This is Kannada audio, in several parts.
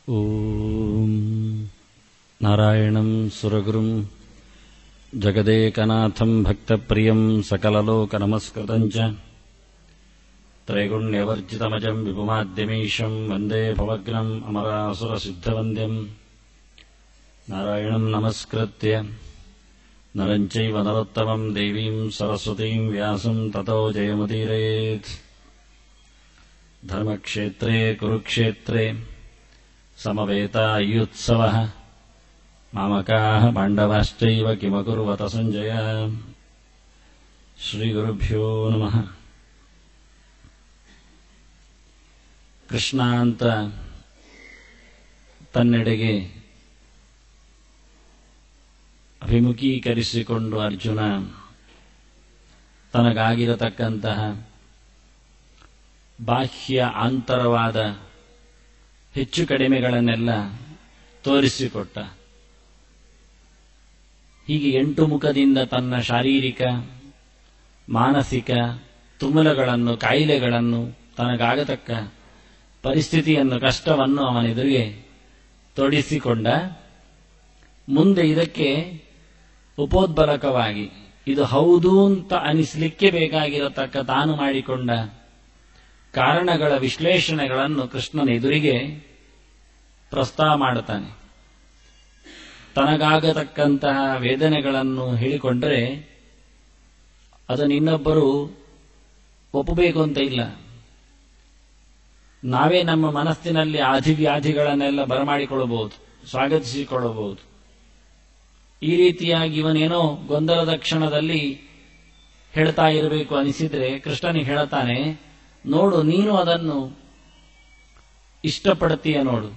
ಓಂ ನಾರಾಯಣಂ ಸುರಗುರುಂ ಜಗದೇಕನಾಥಂ ಭಕ್ತಪ್ರಿಯಂ ಸಕಲಲೋಕನಮಸ್ಕೃತಂಚ ತ್ರೈಗುಣ್ಯವರ್ಜಿತಮಜಂ ವಿಭುಮಾದ್ಯಮೀಶಂ ವಂದೇ ಭವಗ್ನಂ ಅಮರಾಸುರಸಿದ್ಧವಂದ್ಯಂ ನಾರಾಯಣಂ ನಮಸ್ಕೃತ್ಯ ನರಂ ಚೈವ ನರೋತ್ತಮಂ ದೇವೀಂ ಸರಸ್ವತೀಂ ವ್ಯಾಸಂ ತತೋ ಜಯಮುದೀರಯೇತ್. ಧರ್ಮಕ್ಷೇತ್ರೇ ಕುರುಕ್ಷೇತ್ರೇ ಸಮವೇತಾಯುತ್ಸವಃ ಮಾಮಕಾಃ ಪಾಂಡವಾಶ್ಚೈವ ಕಿಮಕುರ್ವತ ಸಂಜಯ. ಶ್ರೀಗುರುಭ್ಯೋ ನಮಃ. ಕೃಷ್ಣ ಅಂತ ತನ್ನೆಡೆಗೆ ಅಭಿಮುಖೀಕರಿಸಿಕೊಂಡು ಅರ್ಜುನ ತನಗಾಗಿರತಕ್ಕಂತಹ ಬಾಹ್ಯ ಆಂತರವಾದ ಹೆಚ್ಚು ಕಡಿಮೆಗಳನ್ನೆಲ್ಲ ತೋರಿಸಿಕೊಟ್ಟ. ಹೀಗೆ 8 ಮುಖದಿಂದ ತನ್ನ ಶಾರೀರಿಕ ಮಾನಸಿಕ ತುಮುಲಗಳನ್ನು ಕಾಯಿಲೆಗಳನ್ನು ತನಗಾಗತಕ್ಕ ಪರಿಸ್ಥಿತಿಯನ್ನು ಕಷ್ಟವನ್ನು ಅವನೆದುರಿಗೆ ತೊಡಿಸಿಕೊಂಡ. ಮುಂದೆ ಇದಕ್ಕೆ ಉಪೋದ್ಬಲಕವಾಗಿ ಇದು ಹೌದು ಅಂತ ಅನಿಸಲಿಕ್ಕೆ ಬೇಕಾಗಿರತಕ್ಕ ತಾನು ಮಾಡಿಕೊಂಡ ಕಾರಣಗಳ ವಿಶ್ಲೇಷಣೆಗಳನ್ನು ಕೃಷ್ಣನ ಎದುರಿಗೆ ಪ್ರಸ್ತಾವ ಮಾಡುತ್ತಾನೆ. ತನಗಾಗತಕ್ಕಂತಹ ವೇದನೆಗಳನ್ನು ಹೇಳಿಕೊಂಡರೆ ಅದನ್ನು ಇನ್ನೊಬ್ಬರು ಒಪ್ಪಬೇಕು ಅಂತ ಇಲ್ಲ. ನಾವೇ ನಮ್ಮ ಮನಸ್ಸಿನಲ್ಲಿ ಆದಿವ್ಯಾಧಿಗಳನ್ನೆಲ್ಲ ಬರಮಾಡಿಕೊಳ್ಳಬಹುದು, ಸ್ವಾಗತಿಸಿಕೊಳ್ಳಬಹುದು. ಈ ರೀತಿಯಾಗಿ ಇವನೇನೋ ಗೊಂದಲದ ಕ್ಷಣದಲ್ಲಿ ಹೇಳ್ತಾ ಇರಬೇಕು ಅನಿಸಿದ್ರೆ ಕೃಷ್ಣನಿಗೆ ಹೇಳ್ತಾನೆ, ನೋಡು ನೀನು ಅದನ್ನು ಇಷ್ಟಪಡ್ತೀಯ, ನೋಡು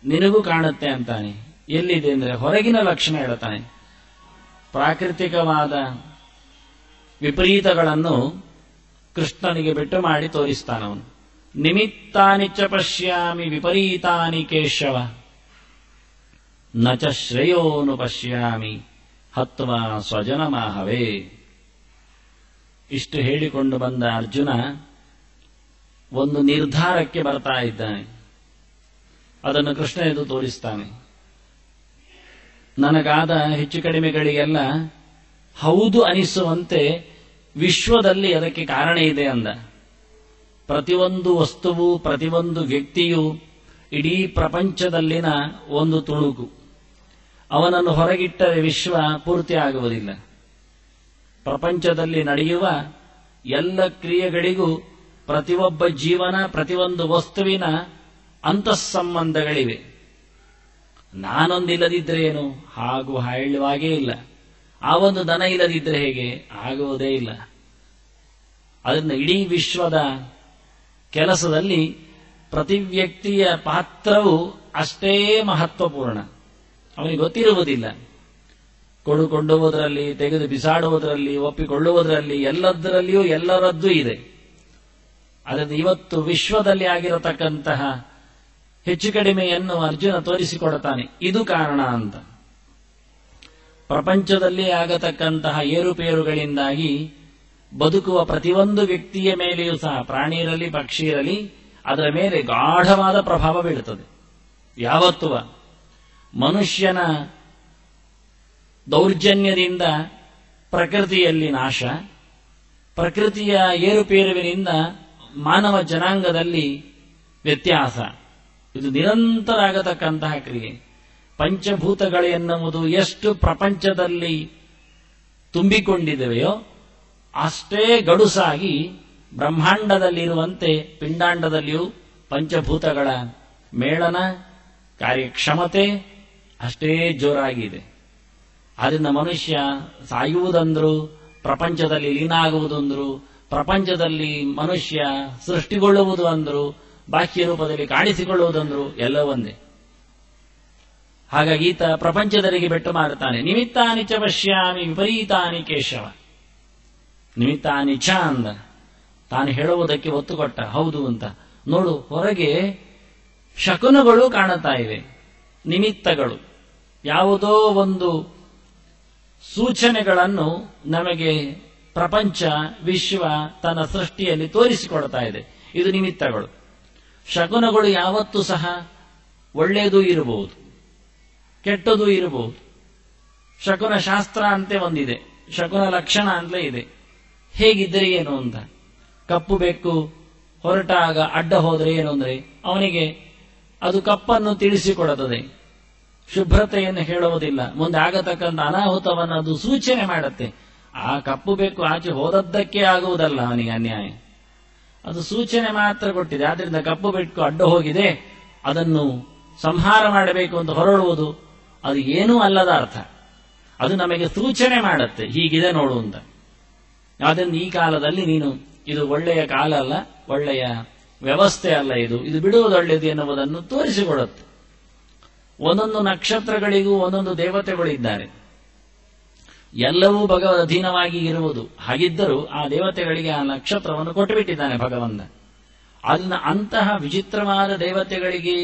ನಿನಗೂ ಕಾಣುತ್ತೆ ಅಂತಾನೆ. ಎಲ್ಲಿದೆ ಅಂದ್ರೆ ಹೊರಗಿನ ಲಕ್ಷಣ ಹೇಳ್ತಾನೆ. ಪ್ರಾಕೃತಿಕವಾದ ವಿಪರೀತಗಳನ್ನು ಕೃಷ್ಣನಿಗೆ ಬಿಟ್ಟು ಮಾಡಿ ತೋರಿಸ್ತಾನವನು. ನಿಮಿತ್ತಾನಿ ಚ ಪಶ್ಯಾಮಿ ವಿಪರೀತಾನಿ ಕೇಶವ ನ ಚ ಶ್ರೇಯೋನು ಪಶ್ಯಾಮಿ ಹತ್ವಾ ಸ್ವಜನಮಾಹವೇ. ಇಷ್ಟು ಹೇಳಿಕೊಂಡು ಬಂದ ಅರ್ಜುನ ಒಂದು ನಿರ್ಧಾರಕ್ಕೆ ಬರ್ತಾ ಇದ್ದಾನೆ. ಅದನ್ನು ಕೃಷ್ಣ ಎದು ತೋರಿಸ್ತಾನೆ. ನನಗಾದ ಹೆಚ್ಚು ಕಡಿಮೆಗಳಿಗೆಲ್ಲ ಹೌದು ಅನಿಸುವಂತೆ ವಿಶ್ವದಲ್ಲಿ ಅದಕ್ಕೆ ಕಾರಣ ಇದೆ ಅಂದ. ಪ್ರತಿಯೊಂದು ವಸ್ತುವು ಪ್ರತಿಯೊಂದು ವ್ಯಕ್ತಿಯು ಇಡೀ ಪ್ರಪಂಚದಲ್ಲಿನ ಒಂದು ತುಣುಕು. ಅವನನ್ನು ಹೊರಗಿಟ್ಟರೆ ವಿಶ್ವ ಪೂರ್ತಿ ಆಗುವುದಿಲ್ಲ. ಪ್ರಪಂಚದಲ್ಲಿ ನಡೆಯುವ ಎಲ್ಲ ಕ್ರಿಯೆಗಳಿಗೂ ಪ್ರತಿಯೊಬ್ಬ ಜೀವನ ಪ್ರತಿಯೊಂದು ವಸ್ತುವಿನ ಅಂತಸ್ಸಂಬಂಧಗಳಿವೆ. ನಾನೊಂದಿಲ್ಲದಿದ್ರೆ ಏನು ಹಾಗೂ ಹೇಳುವಾಗೇ ಇಲ್ಲ. ಆ ಒಂದು ದನ ಇಲ್ಲದಿದ್ರೆ ಹೇಗೆ ಆಗುವುದೇ ಇಲ್ಲ. ಅದನ್ನು ಇಡೀ ವಿಶ್ವದ ಕೆಲಸದಲ್ಲಿ ಪ್ರತಿ ವ್ಯಕ್ತಿಯ ಪಾತ್ರವು ಅಷ್ಟೇ ಮಹತ್ವಪೂರ್ಣ. ಅವನಿಗೆ ಗೊತ್ತಿರುವುದಿಲ್ಲ. ಕೊಂಡುಕೊಳ್ಳುವುದರಲ್ಲಿ, ತೆಗೆದು ಬಿಸಾಡುವುದರಲ್ಲಿ, ಒಪ್ಪಿಕೊಳ್ಳುವುದರಲ್ಲಿ, ಎಲ್ಲದರಲ್ಲಿಯೂ ಎಲ್ಲರದ್ದೂ ಇದೆ. ಅದರಿಂದ ಇವತ್ತು ವಿಶ್ವದಲ್ಲಿ ಆಗಿರತಕ್ಕಂತಹ ಹೆಚ್ಚು ಕಡಿಮೆಯನ್ನು ಅರ್ಜುನ ತೋರಿಸಿಕೊಡುತ್ತಾನೆ. ಇದು ಕಾರಣ ಅಂತ. ಪ್ರಪಂಚದಲ್ಲಿ ಆಗತಕ್ಕಂತಹ ಏರುಪೇರುಗಳಿಂದಾಗಿ ಬದುಕುವ ಪ್ರತಿಯೊಂದು ವ್ಯಕ್ತಿಯ ಮೇಲೆಯೂ ಸಹ, ಪ್ರಾಣಿ ಇರಲಿ ಪಕ್ಷಿ ಇರಲಿ, ಅದರ ಮೇಲೆ ಗಾಢವಾದ ಪ್ರಭಾವ ಬೀಳುತ್ತದೆ. ಯಾವತ್ತೂ ಮನುಷ್ಯನ ದೌರ್ಜನ್ಯದಿಂದ ಪ್ರಕೃತಿಯಲ್ಲಿ ನಾಶ, ಪ್ರಕೃತಿಯ ಏರುಪೇರುವಿನಿಂದ ಮಾನವ ಜನಾಂಗದಲ್ಲಿ ವ್ಯತ್ಯಾಸ. ಇದು ನಿರಂತರ ಆಗತಕ್ಕಂತಹ ಕ್ರಿಯೆ. ಪಂಚಭೂತಗಳು ಎನ್ನುವುದು ಎಷ್ಟು ಪ್ರಪಂಚದಲ್ಲಿ ತುಂಬಿಕೊಂಡಿದೆಯೋ ಅಷ್ಟೇ ಗಡುಸಾಗಿ ಬ್ರಹ್ಮಾಂಡದಲ್ಲಿರುವಂತೆ ಪಿಂಡಾಂಡದಲ್ಲಿಯೂ ಪಂಚಭೂತಗಳ ಮೇಳನ ಕಾರ್ಯಕ್ಷಮತೆ ಅಷ್ಟೇ ಜೋರಾಗಿದೆ. ಆದ್ದರಿಂದ ಮನುಷ್ಯ ಸಾಯುವುದಂದ್ರು, ಪ್ರಪಂಚದಲ್ಲಿ ಲೀನ ಆಗುವುದಂದ್ರು, ಪ್ರಪಂಚದಲ್ಲಿ ಮನುಷ್ಯ ಸೃಷ್ಟಿಗೊಳ್ಳುವುದು ಅಂದ್ರು, ಬಾಹ್ಯ ರೂಪದಲ್ಲಿ ಕಾಣಿಸಿಕೊಳ್ಳುವುದಂದ್ರು ಎಲ್ಲ ಒಂದೇ. ಹಾಗಾಗಿ ಈತ ಪ್ರಪಂಚದರಿಗೆ ಬೆಟ್ಟು ಮಾಡುತ್ತಾನೆ. ನಿಮಿತ್ತಾನಿ ಚ ಪಶ್ಯಾಮಿ ವಿಪರೀತಾನಿ ಕೇಶವ. ನಿಮಿತ್ತಾನಿ ಚ ಅಂದ. ತಾನು ಹೇಳುವುದಕ್ಕೆ ಒತ್ತು ಕೊಟ್ಟ, ಹೌದು ಅಂತ. ನೋಡು, ಹೊರಗೆ ಶಕುನಗಳು ಕಾಣುತ್ತಾ ಇವೆ, ನಿಮಿತ್ತಗಳು. ಯಾವುದೋ ಒಂದು ಸೂಚನೆಗಳನ್ನು ನಮಗೆ ಪ್ರಪಂಚ ವಿಶ್ವ ತನ್ನ ಸೃಷ್ಟಿಯಲ್ಲಿ ತೋರಿಸಿಕೊಡ್ತಾ ಇದೆ. ಇದು ನಿಮಿತ್ತಗಳು. ಶಕುನಗಳು ಯಾವತ್ತೂ ಸಹ ಒಳ್ಳೆಯದೂ ಇರಬಹುದು, ಕೆಟ್ಟದೂ ಇರಬಹುದು. ಶಕುನ ಶಾಸ್ತ್ರ ಅಂತೆ ಒಂದಿದೆ, ಶಕುನ ಲಕ್ಷಣ ಅಂತಲೇ ಇದೆ. ಹೇಗಿದ್ದರೆ ಏನು ಅಂತ. ಕಪ್ಪು ಬೆಕ್ಕು ಹೊರಟಾಗ ಅಡ್ಡ ಹೋದರೆ ಏನು ಅಂದ್ರೆ ಅವನಿಗೆ ಅದು ಕಪ್ಪನ್ನು ತಿಳಿಸಿಕೊಡುತ್ತದೆ, ಶುಭ್ರತೆಯನ್ನು ಹೇಳುವುದಿಲ್ಲ, ಮುಂದೆ ಆಗತಕ್ಕಂಥ ಅನಾಹುತವನ್ನು ಅದು ಸೂಚನೆ ಮಾಡುತ್ತೆ. ಆ ಕಪ್ಪು ಬೆಕ್ಕು ಆಚೆ ಹೋದದ್ದಕ್ಕೆ ಆಗುವುದಲ್ಲ ಅವನಿಗೆ ಅನ್ಯಾಯ, ಅದು ಸೂಚನೆ ಮಾತ್ರ ಕೊಟ್ಟಿದೆ. ಆದ್ರಿಂದ ಕಪ್ಪು ಬೆಕ್ಕು ಅಡ್ಡ ಹೋಗಿದೆ, ಅದನ್ನು ಸಂಹಾರ ಮಾಡಬೇಕು ಅಂತ ಹೊರಡುವುದು ಅದು ಏನೂ ಅಲ್ಲದ ಅರ್ಥ. ಅದು ನಮಗೆ ಸೂಚನೆ ಮಾಡುತ್ತೆ, ಹೀಗಿದೆ ನೋಡು ಅಂತ. ಆದ್ರಿಂದ ಈ ಕಾಲದಲ್ಲಿ ನೀನು ಇದು ಒಳ್ಳೆಯ ಕಾಲ ಅಲ್ಲ, ಒಳ್ಳೆಯ ವ್ಯವಸ್ಥೆ ಅಲ್ಲ, ಇದು ಬಿಡುವುದು ಒಳ್ಳೆಯದು ಎನ್ನುವುದನ್ನು ತೋರಿಸಿಕೊಡುತ್ತೆ. ಒಂದೊಂದು ನಕ್ಷತ್ರಗಳಿಗೂ ಒಂದೊಂದು ದೇವತೆಗಳಿದ್ದಾರೆ, ಎಲ್ಲವೂ ಭಗವದ್ ಅಧೀನವಾಗಿ ಇರುವುದು. ಹಾಗಿದ್ದರೂ ಆ ದೇವತೆಗಳಿಗೆ ಆ ನಕ್ಷತ್ರವನ್ನು ಕೊಟ್ಟುಬಿಟ್ಟಿದ್ದಾನೆ ಭಗವಂತ. ಅದನ್ನ ಅಂತಹ ವಿಚಿತ್ರವಾದ ದೇವತೆಗಳಿಗೆ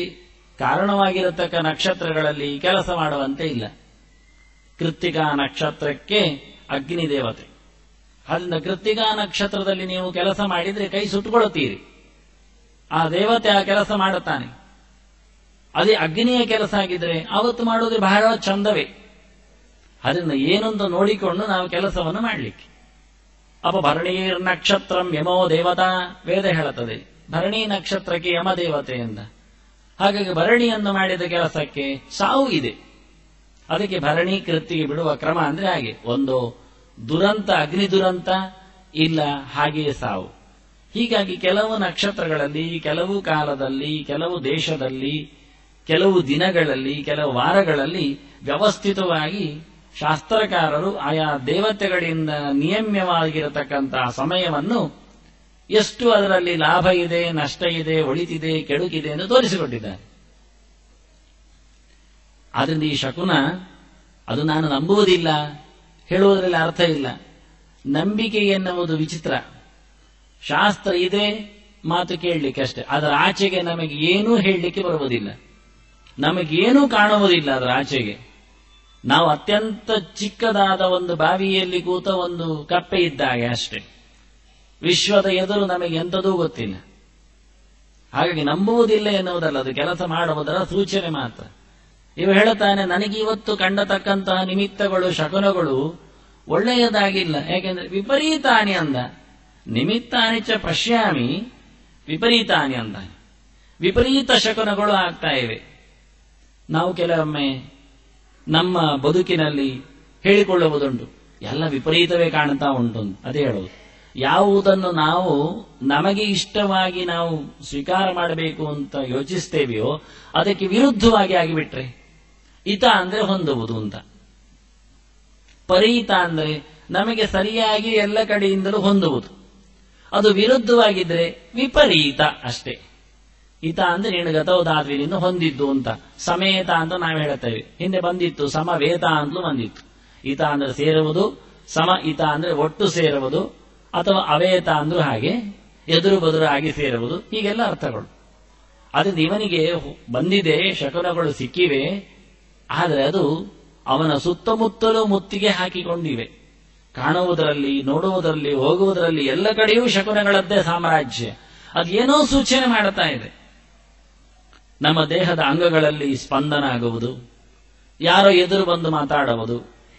ಕಾರಣವಾಗಿರತಕ್ಕ ನಕ್ಷತ್ರಗಳಲ್ಲಿ ಕೆಲಸ ಮಾಡುವಂತೆ ಇಲ್ಲ. ಕೃತ್ತಿಕಾ ನಕ್ಷತ್ರಕ್ಕೆ ಅಗ್ನಿ ದೇವತೆ, ಅದರಿಂದ ಕೃತ್ತಿಕಾ ನಕ್ಷತ್ರದಲ್ಲಿ ನೀವು ಕೆಲಸ ಮಾಡಿದ್ರೆ ಕೈ ಸುಟ್ಟುಕೊಳ್ಳುತ್ತೀರಿ. ಆ ದೇವತೆ ಆ ಕೆಲಸ ಮಾಡುತ್ತಾನೆ. ಅದೇ ಅಗ್ನಿಯ ಕೆಲಸ ಆಗಿದ್ರೆ ಅವತ್ತು ಮಾಡೋದು ಬಹಳ ಚಂದವೇ. ಅದರಿಂದ ಏನೊಂದು ನೋಡಿಕೊಂಡು ನಾವು ಕೆಲಸವನ್ನು ಮಾಡಲಿಕ್ಕೆ. ಭರಣೀರ್ ನಕ್ಷತ್ರಂ ಯಮೋ ದೇವತಾ, ವೇದ ಹೇಳುತ್ತದೆ ಭರಣಿ ನಕ್ಷತ್ರಕ್ಕೆ ಯಮ ದೇವತೆ ಅಂತ. ಹಾಗಾಗಿ ಭರಣಿಯನ್ನು ಮಾಡಿದ ಕೆಲಸಕ್ಕೆ ಸಾವು ಇದೆ. ಅದಕ್ಕೆ ಭರಣಿ ಕೃತ್ತಿಗೆ ಬಿಡುವ ಕ್ರಮ ಅಂದ್ರೆ ಹಾಗೆ, ಒಂದು ದುರಂತ, ಅಗ್ನಿ ದುರಂತ, ಇಲ್ಲ ಹಾಗೆಯೇ ಸಾವು. ಹೀಗಾಗಿ ಕೆಲವು ನಕ್ಷತ್ರಗಳಲ್ಲಿ, ಕೆಲವು ಕಾಲದಲ್ಲಿ, ಕೆಲವು ದೇಶದಲ್ಲಿ, ಕೆಲವು ದಿನಗಳಲ್ಲಿ, ಕೆಲವು ವಾರಗಳಲ್ಲಿ ವ್ಯವಸ್ಥಿತವಾಗಿ ಶಾಸ್ತ್ರಕಾರರು ಆಯಾ ದೇವತೆಗಳಿಂದ ನಿಯಮ್ಯವಾಗಿರತಕ್ಕಂತಹ ಸಮಯವನ್ನು ಎಷ್ಟು ಅದರಲ್ಲಿ ಲಾಭ ಇದೆ, ನಷ್ಟ ಇದೆ, ಒಳಿತಿದೆ, ಕೆಡುಕಿದೆ ಎಂದು ತೋರಿಸಿಕೊಟ್ಟಿದ್ದಾರೆ. ಆದ್ರಿಂದ ಈ ಶಕುನ ಅದು ನಾನು ನಂಬುವುದಿಲ್ಲ ಹೇಳುವುದರಲ್ಲಿ ಅರ್ಥ ಇಲ್ಲ. ನಂಬಿಕೆ ಎನ್ನುವುದು ವಿಚಿತ್ರ. ಶಾಸ್ತ್ರ ಇದೆ, ಮಾತು ಕೇಳಲಿಕ್ಕೆ ಅಷ್ಟೇ, ಅದರ ಆಚೆಗೆ ನಮಗೆ ಏನೂ ಹೇಳಲಿಕ್ಕೆ ಬರುವುದಿಲ್ಲ, ನಮಗೇನೂ ಕಾಣುವುದಿಲ್ಲ ಅದರ ಆಚೆಗೆ. ನಾವು ಅತ್ಯಂತ ಚಿಕ್ಕದಾದ ಒಂದು ಬಾವಿಯಲ್ಲಿ ಕೂತ ಒಂದು ಕಪ್ಪೆ ಇದ್ದಾಗೆ ಅಷ್ಟೇ. ವಿಶ್ವದ ಎದುರು ನಮಗೆ ಎಂಥದೂ ಗೊತ್ತಿಲ್ಲ. ಹಾಗಾಗಿ ನಂಬುವುದಿಲ್ಲ ಎನ್ನುವುದಲ್ಲ, ಅದು ಕೆಲಸ ಮಾಡುವುದರ ಸೂಚನೆ ಮಾತ್ರ. ಇವ ಹೇಳುತ್ತಾನೆ, ನನಗೆ ಇವತ್ತು ಕಂಡತಕ್ಕಂತಹ ನಿಮಿತ್ತಗಳು, ಶಕುನಗಳು ಒಳ್ಳೆಯದಾಗಿಲ್ಲ. ಯಾಕೆಂದ್ರೆ ವಿಪರೀತಾನಿ ಅಂದ. ನಿಮಿತ್ತಾನಿ ಚ ಪಶ್ಯಾಮಿ ವಿಪರೀತಾನಿ ಅಂದ. ವಿಪರೀತ ಶಕುನಗಳು ಆಗ್ತಾ ಇವೆ. ನಾವು ಕೆಲವೊಮ್ಮೆ ನಮ್ಮ ಬದುಕಿನಲ್ಲಿ ಹೇಳಿಕೊಳ್ಳುವುದುಂಟು, ಎಲ್ಲ ವಿಪರೀತವೇ ಕಾಣ್ತಾ ಉಂಟು. ಅದೇ ಹೇಳುವುದು, ಯಾವುದನ್ನು ನಾವು ನಮಗೆ ಇಷ್ಟವಾಗಿ ನಾವು ಸ್ವೀಕಾರ ಮಾಡಬೇಕು ಅಂತ ಯೋಚಿಸ್ತೇವೆಯೋ ಅದಕ್ಕೆ ವಿರುದ್ಧವಾಗಿ ಆಗಿಬಿಟ್ರೆ, ಹಿತ ಅಂದ್ರೆ ಹೊಂದುವುದು ಅಂತ, ಪರೀತ ಅಂದ್ರೆ ನಮಗೆ ಸರಿಯಾಗಿ ಎಲ್ಲ ಕಡೆಯಿಂದಲೂ ಹೊಂದುವುದು. ಅದು ವಿರುದ್ಧವಾಗಿದ್ರೆ ವಿಪರೀತ ಅಷ್ಟೇ. ಹಿತ ಅಂದ್ರೆ ಗತೋದಾದ್ವಿನಿಂದ ಹೊಂದಿದ್ದು ಅಂತ. ಸಮೇತ ಅಂತ ನಾವು ಹೇಳ್ತೇವೆ, ಹಿಂದೆ ಬಂದಿತ್ತು, ಸಮವೇತ ಅಂತಲೂ ಬಂದಿತ್ತು. ಹಿತ ಅಂದ್ರೆ ಸೇರುವುದು, ಸಮ ಹಿತ ಅಂದ್ರೆ ಒಟ್ಟು ಸೇರುವುದು, ಅಥವಾ ಅವೇತ ಅಂದ್ರೂ ಹಾಗೆ ಎದುರು ಬದುರು ಆಗಿ ಸೇರುವುದು, ಹೀಗೆಲ್ಲ ಅರ್ಥಗಳು. ಅದರಿಂದ ಇವನಿಗೆ ಬಂದಿದೆ, ಶಕುನಗಳು ಸಿಕ್ಕಿವೆ, ಆದರೆ ಅದು ಅವನ ಸುತ್ತಮುತ್ತಲೂ ಮುತ್ತಿಗೆ ಹಾಕಿಕೊಂಡಿವೆ. ಕಾಣುವುದರಲ್ಲಿ, ನೋಡುವುದರಲ್ಲಿ, ಹೋಗುವುದರಲ್ಲಿ ಎಲ್ಲ ಕಡೆಯೂ ಶಕುನಗಳದ್ದೇ ಸಾಮ್ರಾಜ್ಯ. ಅದೇನೋ ಸೂಚನೆ ಮಾಡುತ್ತಾ ಇದೆ. ನಮ್ಮ ದೇಹದ ಅಂಗಗಳಲ್ಲಿ ಸ್ಪಂದನ ಆಗುವುದು, ಯಾರೋ ಎದುರು ಬಂದು ಮಾತಾಡುವುದು,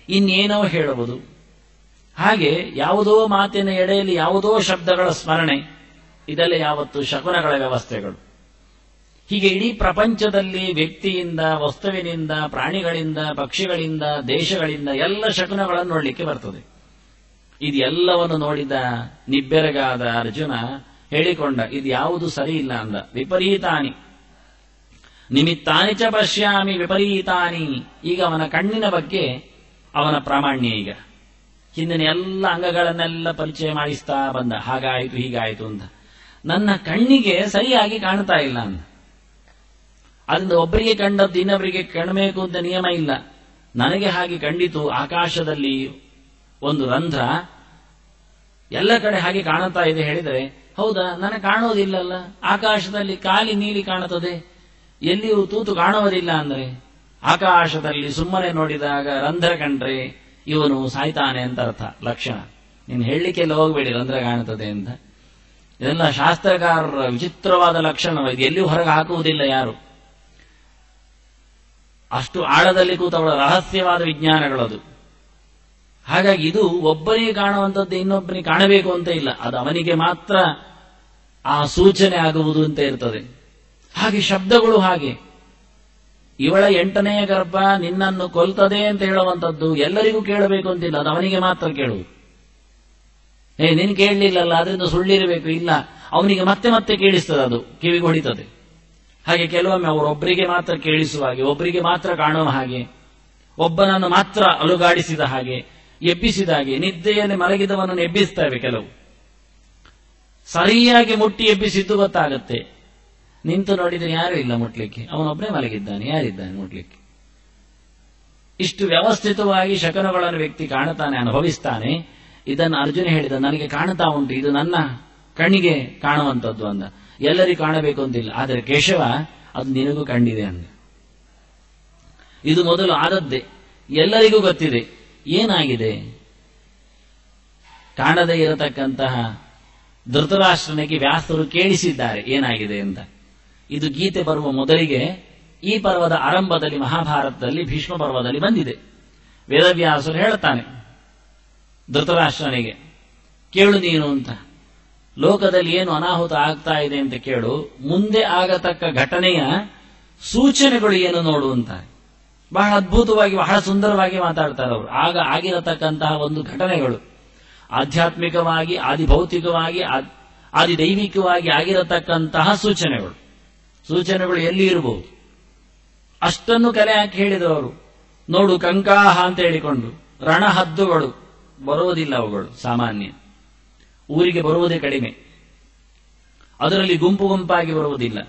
ಇನ್ನೇನೋ ಹೇಳುವುದು, ಹಾಗೆ ಯಾವುದೋ ಮಾತಿನ ಎಡೆಯಲ್ಲಿ ಯಾವುದೋ ಶಬ್ದಗಳ ಸ್ಮರಣೆ, ಇದೆಲ್ಲ ಯಾವತ್ತು ಶಕುನಗಳ ವ್ಯವಸ್ಥೆಗಳು. ಹೀಗೆ ಇಡೀ ಪ್ರಪಂಚದಲ್ಲಿ ವ್ಯಕ್ತಿಯಿಂದ, ವಸ್ತುವಿನಿಂದ, ಪ್ರಾಣಿಗಳಿಂದ, ಪಕ್ಷಿಗಳಿಂದ, ದೇಶಗಳಿಂದ ಎಲ್ಲ ಶಕುನಗಳನ್ನು ನೋಡಲಿಕ್ಕೆ ಬರ್ತದೆ. ಇದೆಲ್ಲವನ್ನು ನೋಡಿದ ನಿಬ್ಬೆರಗಾದ ಅರ್ಜುನ ಹೇಳಿಕೊಂಡ, ಇದು ಯಾವುದು ಸರಿ ಇಲ್ಲ ಅಂದ. ವಿಪರೀತಾನಿ ನಿಮಿತ್ತಾನಿ ಚ ಪಶ್ಯಾಮಿ ವಿಪರೀತಾನಿ. ಈಗ ಅವನ ಕಣ್ಣಿನ ಬಗ್ಗೆ ಅವನ ಪ್ರಾಮಾಣ್ಯ. ಈಗ ಹಿಂದಿನ ಎಲ್ಲ ಅಂಗಗಳನ್ನೆಲ್ಲ ಪರಿಚಯ ಮಾಡಿಸ್ತಾ ಬಂದ, ಹಾಗಾಯಿತು ಹೀಗಾಯಿತು ಅಂತ. ನನ್ನ ಕಣ್ಣಿಗೆ ಸರಿಯಾಗಿ ಕಾಣ್ತಾ ಇಲ್ಲ ಅಂದ. ಅದರಿಂದ ಒಬ್ಬರಿಗೆ ಕಂಡದ್ದು ಇನ್ನೊಬ್ಬರಿಗೆ ಕಾಣಬೇಕು ಅಂತ ನಿಯಮ ಇಲ್ಲ. ನನಗೆ ಹಾಗೆ ಕಂಡಿತು, ಆಕಾಶದಲ್ಲಿ ಒಂದು ರಂಧ್ರ, ಎಲ್ಲ ಕಡೆ ಹಾಗೆ ಕಾಣುತ್ತಾ ಇದೆ ಹೇಳಿದರೆ, ಹೌದಾ ನನಗೆ ಕಾಣೋದಿಲ್ಲಲ್ಲ, ಆಕಾಶದಲ್ಲಿ ಖಾಲಿ ನೀಲಿ ಕಾಣುತ್ತದೆ, ಎಲ್ಲಿಯೂ ತೂತು ಕಾಣುವುದಿಲ್ಲ ಅಂದ್ರೆ, ಆಕಾಶದಲ್ಲಿ ಸುಮ್ಮನೆ ನೋಡಿದಾಗ ರಂಧ್ರ ಕಂಡ್ರೆ ಇವನು ಸಾಯ್ತಾನೆ ಅಂತ ಅರ್ಥ, ಲಕ್ಷಣ. ನೀನು ಹೇಳಲಿಕ್ಕೆಲ್ಲ ಹೋಗಬೇಡಿ ರಂಧ್ರ ಕಾಣುತ್ತದೆ ಅಂತ. ಇದೆಲ್ಲ ಶಾಸ್ತ್ರಕಾರರ ವಿಚಿತ್ರವಾದ ಲಕ್ಷಣ, ಇದು ಎಲ್ಲಿಯೂ ಹೊರಗೆ ಹಾಕುವುದಿಲ್ಲ ಯಾರು. ಅಷ್ಟು ಆಳದಲ್ಲಿ ಕೂತವಳ ರಹಸ್ಯವಾದ ವಿಜ್ಞಾನಗಳದು. ಹಾಗಾಗಿ ಇದು ಒಬ್ಬನಿಗೆ ಕಾಣುವಂಥದ್ದು ಇನ್ನೊಬ್ಬನಿಗೆ ಕಾಣಬೇಕು ಅಂತ ಇಲ್ಲ, ಅದು ಅವನಿಗೆ ಮಾತ್ರ ಆ ಸೂಚನೆ ಆಗುವುದು ಅಂತ ಇರ್ತದೆ. ಹಾಗೆ ಶಬ್ದಗಳು ಹಾಗೆ, ಇವಳ 8ನೆಯ ಗರ್ಭ ನಿನ್ನನ್ನು ಕೊಲ್ತದೆ ಅಂತ ಹೇಳುವಂಥದ್ದು ಎಲ್ಲರಿಗೂ ಕೇಳಬೇಕು ಅಂತಿಲ್ಲ, ಅದು ಅವನಿಗೆ ಮಾತ್ರ ಕೇಳುವುದು. ನಿನ್ ಕೇಳಲಿಲ್ಲಲ್ಲ ಅದರಿಂದ ಸುಳ್ಳಿರಬೇಕು, ಇಲ್ಲ, ಅವನಿಗೆ ಮತ್ತೆ ಮತ್ತೆ ಕೇಳಿಸ್ತದೆ, ಅದು ಕಿವಿಗೆ ಹೊಡಿತದೆ. ಹಾಗೆ ಕೆಲವೊಮ್ಮೆ ಅವರೊಬ್ಬರಿಗೆ ಮಾತ್ರ ಕೇಳಿಸುವ ಹಾಗೆ, ಒಬ್ಬರಿಗೆ ಮಾತ್ರ ಕಾಣುವ ಹಾಗೆ, ಒಬ್ಬನನ್ನು ಮಾತ್ರ ಅಲುಗಾಡಿಸಿದ ಹಾಗೆ, ಎಬ್ಬಿಸಿದ ಹಾಗೆ, ನಿದ್ದೆಯಲ್ಲಿ ಮಲಗಿದವನನ್ನು ಎಬ್ಬಿಸ್ತೇವೆ ಕೆಲವು. ಸರಿಯಾಗಿ ಮುಟ್ಟಿ ಎಬ್ಬಿಸಿದ್ದು ಗೊತ್ತಾಗತ್ತೆ, ನಿಂತು ನೋಡಿದ್ರೆ ಯಾರೂ ಇಲ್ಲ ಮುಟ್ಲಿಕ್ಕೆ, ಅವನೊಬ್ಬನೇ ಮಲಗಿದ್ದಾನೆ, ಯಾರಿದ್ದಾನೆ ಮುಟ್ಲಿಕ್ಕೆ. ಇಷ್ಟು ವ್ಯವಸ್ಥಿತವಾಗಿ ಶಕನಗಳನ್ನು ವ್ಯಕ್ತಿ ಕಾಣುತ್ತಾನೆ, ಅನುಭವಿಸ್ತಾನೆ. ಇದನ್ನು ಅರ್ಜುನ ಹೇಳಿದ, ನನಗೆ ಕಾಣುತ್ತಾ ಉಂಟು, ಇದು ನನ್ನ ಕಣ್ಣಿಗೆ ಕಾಣುವಂಥದ್ದು ಅಂದ. ಎಲ್ಲರಿಗೂ ಕಾಣಬೇಕು ಅಂತಿಲ್ಲ, ಆದರೆ ಕೇಶವ ಅದು ನಿನಗೂ ಕಂಡಿದೆ ಅಂದ. ಇದು ಮೊದಲು ಆದದ್ದೇ, ಎಲ್ಲರಿಗೂ ಗೊತ್ತಿದೆ. ಏನಾಗಿದೆ? ಕಾಣದೇ ಇರತಕ್ಕಂತಹ ಧೃತರಾಷ್ಟ್ರನಿಗೆ ವ್ಯಾಸರು ಕೇಳಿಸಿದ್ದಾರೆ ಏನಾಗಿದೆ ಅಂತ. ಇದು ಗೀತೆ ಬರುವ ಮೊದಲಿಗೆ ಈ ಪರ್ವದ ಆರಂಭದಲ್ಲಿ ಮಹಾಭಾರತದಲ್ಲಿ ಭೀಷ್ಮ ಪರ್ವದಲ್ಲಿ ಬಂದಿದೆ. ವೇದವ್ಯಾಸರು ಹೇಳ್ತಾನೆ ಧೃತರಾಷ್ಟ್ರನಿಗೆ, ಕೇಳು ನೀನು ಅಂತ, ಲೋಕದಲ್ಲಿ ಏನು ಅನಾಹುತ ಆಗ್ತಾ ಇದೆ ಅಂತ ಕೇಳು, ಮುಂದೆ ಆಗತಕ್ಕ ಘಟನೆಯ ಸೂಚನೆಗಳು ಏನು ನೋಡು ಅಂತ. ಬಹಳ ಅದ್ಭುತವಾಗಿ ಬಹಳ ಸುಂದರವಾಗಿ ಮಾತಾಡ್ತಾರೆ ಅವರು. ಆಗ ಆಗಿರತಕ್ಕಂತಹ ಒಂದು ಘಟನೆಗಳು ಆಧ್ಯಾತ್ಮಿಕವಾಗಿ, ಆದಿಭೌತಿಕವಾಗಿ, ಆದಿದೈವಿಕವಾಗಿ ಆಗಿರತಕ್ಕಂತಹ ಸೂಚನೆಗಳು ಎಲ್ಲಿ ಇರಬಹುದು ಅಷ್ಟನ್ನು ಕಲೆ ಹಾಕಿ ಹೇಳಿದವರು. ನೋಡು ಕಂಕಾಹ ಅಂತ ಹೇಳಿಕೊಂಡು ರಣಹದ್ದುಗಳು ಬರುವುದಿಲ್ಲ, ಅವುಗಳು ಸಾಮಾನ್ಯ ಊರಿಗೆ ಬರುವುದೇ ಕಡಿಮೆ, ಅದರಲ್ಲಿ ಗುಂಪು ಗುಂಪಾಗಿ ಬರುವುದಿಲ್ಲ.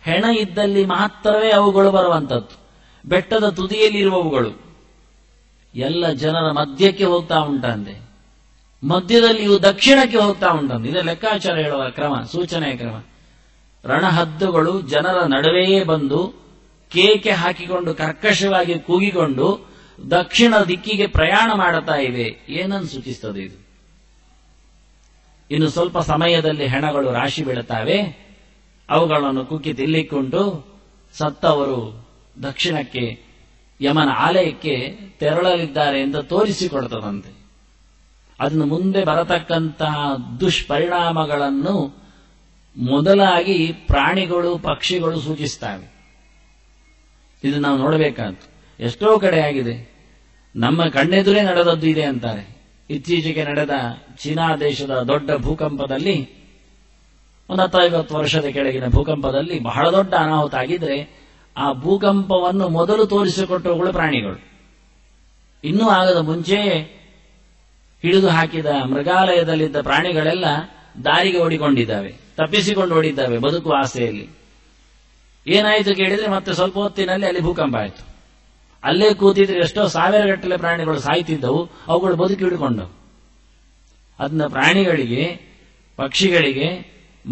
ಹೆಣ ಇದ್ದಲ್ಲಿ ಮಾತ್ರವೇ ಅವುಗಳು ಬರುವಂಥದ್ದು. ಬೆಟ್ಟದ ತುದಿಯಲ್ಲಿರುವವುಗಳು ಎಲ್ಲ ಜನರ ಮಧ್ಯಕ್ಕೆ ಹೋಗ್ತಾ ಉಂಟಂತೆ, ಮಧ್ಯದಲ್ಲಿ ಇವು ದಕ್ಷಿಣಕ್ಕೆ ಹೋಗ್ತಾ ಉಂಟಂತೆ. ಇದೇ ಲೆಕ್ಕಾಚಾರ ಹೇಳುವ ಕ್ರಮ, ಸೂಚನೆಯ ಕ್ರಮ. ರಣಹದ್ದುಗಳು ಜನರ ನಡುವೆಯೇ ಬಂದು ಕೇಕೆ ಹಾಕಿಕೊಂಡು ಕರ್ಕಶವಾಗಿ ಕೂಗಿಕೊಂಡು ದಕ್ಷಿಣ ದಿಕ್ಕಿಗೆ ಪ್ರಯಾಣ ಮಾಡುತ್ತಾ ಇವೆ. ಏನನ್ನು ಸೂಚಿಸುತ್ತದೆ ಇದು? ಇನ್ನು ಸ್ವಲ್ಪ ಸಮಯದಲ್ಲಿ ಹೆಣಗಳು ರಾಶಿ ಬೀಳುತ್ತವೆ, ಅವುಗಳನ್ನು ಕುಕ್ಕಿ ತಿಲ್ಲಿಕೊಂಡು ಸತ್ತವರು ದಕ್ಷಿಣಕ್ಕೆ ಯಮನ ಆಲಯಕ್ಕೆ ತೆರಳಲಿದ್ದಾರೆ ಎಂದು ತೋರಿಸಿಕೊಡ್ತದಂತೆ. ಅದನ್ನು ಮುಂದೆ ಬರತಕ್ಕಂತಹ ದುಷ್ಪರಿಣಾಮಗಳನ್ನು ಮೊದಲಾಗಿ ಪ್ರಾಣಿಗಳು ಪಕ್ಷಿಗಳು ಸೂಚಿಸ್ತವೆ. ಇದು ನಾವು ನೋಡಬೇಕಾದ್ದು. ಎಷ್ಟೋ ಕಡೆ ಆಗಿದೆ, ನಮ್ಮ ಕಣ್ಣೆದುರೇ ನಡೆದದ್ದು ಇದೆ ಅಂತಾರೆ. ಇತ್ತೀಚೆಗೆ ನಡೆದ ಚೀನಾ ದೇಶದ ದೊಡ್ಡ ಭೂಕಂಪದಲ್ಲಿ, 150 ವರ್ಷದ ಕೆಳಗಿನ ಭೂಕಂಪದಲ್ಲಿ ಬಹಳ ದೊಡ್ಡ ಅನಾಹುತ ಆಗಿದ್ರೆ ಆ ಭೂಕಂಪವನ್ನು ಮೊದಲು ತೋರಿಸಿಕೊಟ್ಟವುಗಳು ಪ್ರಾಣಿಗಳು. ಇನ್ನೂ ಆಗದ ಮುಂಚೆಯೇ ಹಿಡಿದು ಹಾಕಿದ ಮೃಗಾಲಯದಲ್ಲಿದ್ದ ಪ್ರಾಣಿಗಳೆಲ್ಲ ದಾರಿಗೆ ಓಡಿಕೊಂಡಿದ್ದಾವೆ, ತಪ್ಪಿಸಿಕೊಂಡು ಓಡಿದ್ದಾವೆ ಬದುಕುವ ಆಸೆಯಲ್ಲಿ. ಏನಾಯಿತು ಕೇಳಿದ್ರೆ ಮತ್ತೆ ಸ್ವಲ್ಪ ಹೊತ್ತಿನಲ್ಲಿ ಅಲ್ಲಿ ಭೂಕಂಪ ಆಯಿತು. ಅಲ್ಲೇ ಕೂತಿದ್ರೆ ಎಷ್ಟೋ ಸಾವಿರಗಟ್ಟಲೆ ಪ್ರಾಣಿಗಳು ಸಾಯ್ತಿದ್ದವು, ಅವುಗಳು ಬದುಕಿ ಹಿಡ್ಕೊಂಡವು. ಅದನ್ನ ಪ್ರಾಣಿಗಳಿಗೆ, ಪಕ್ಷಿಗಳಿಗೆ,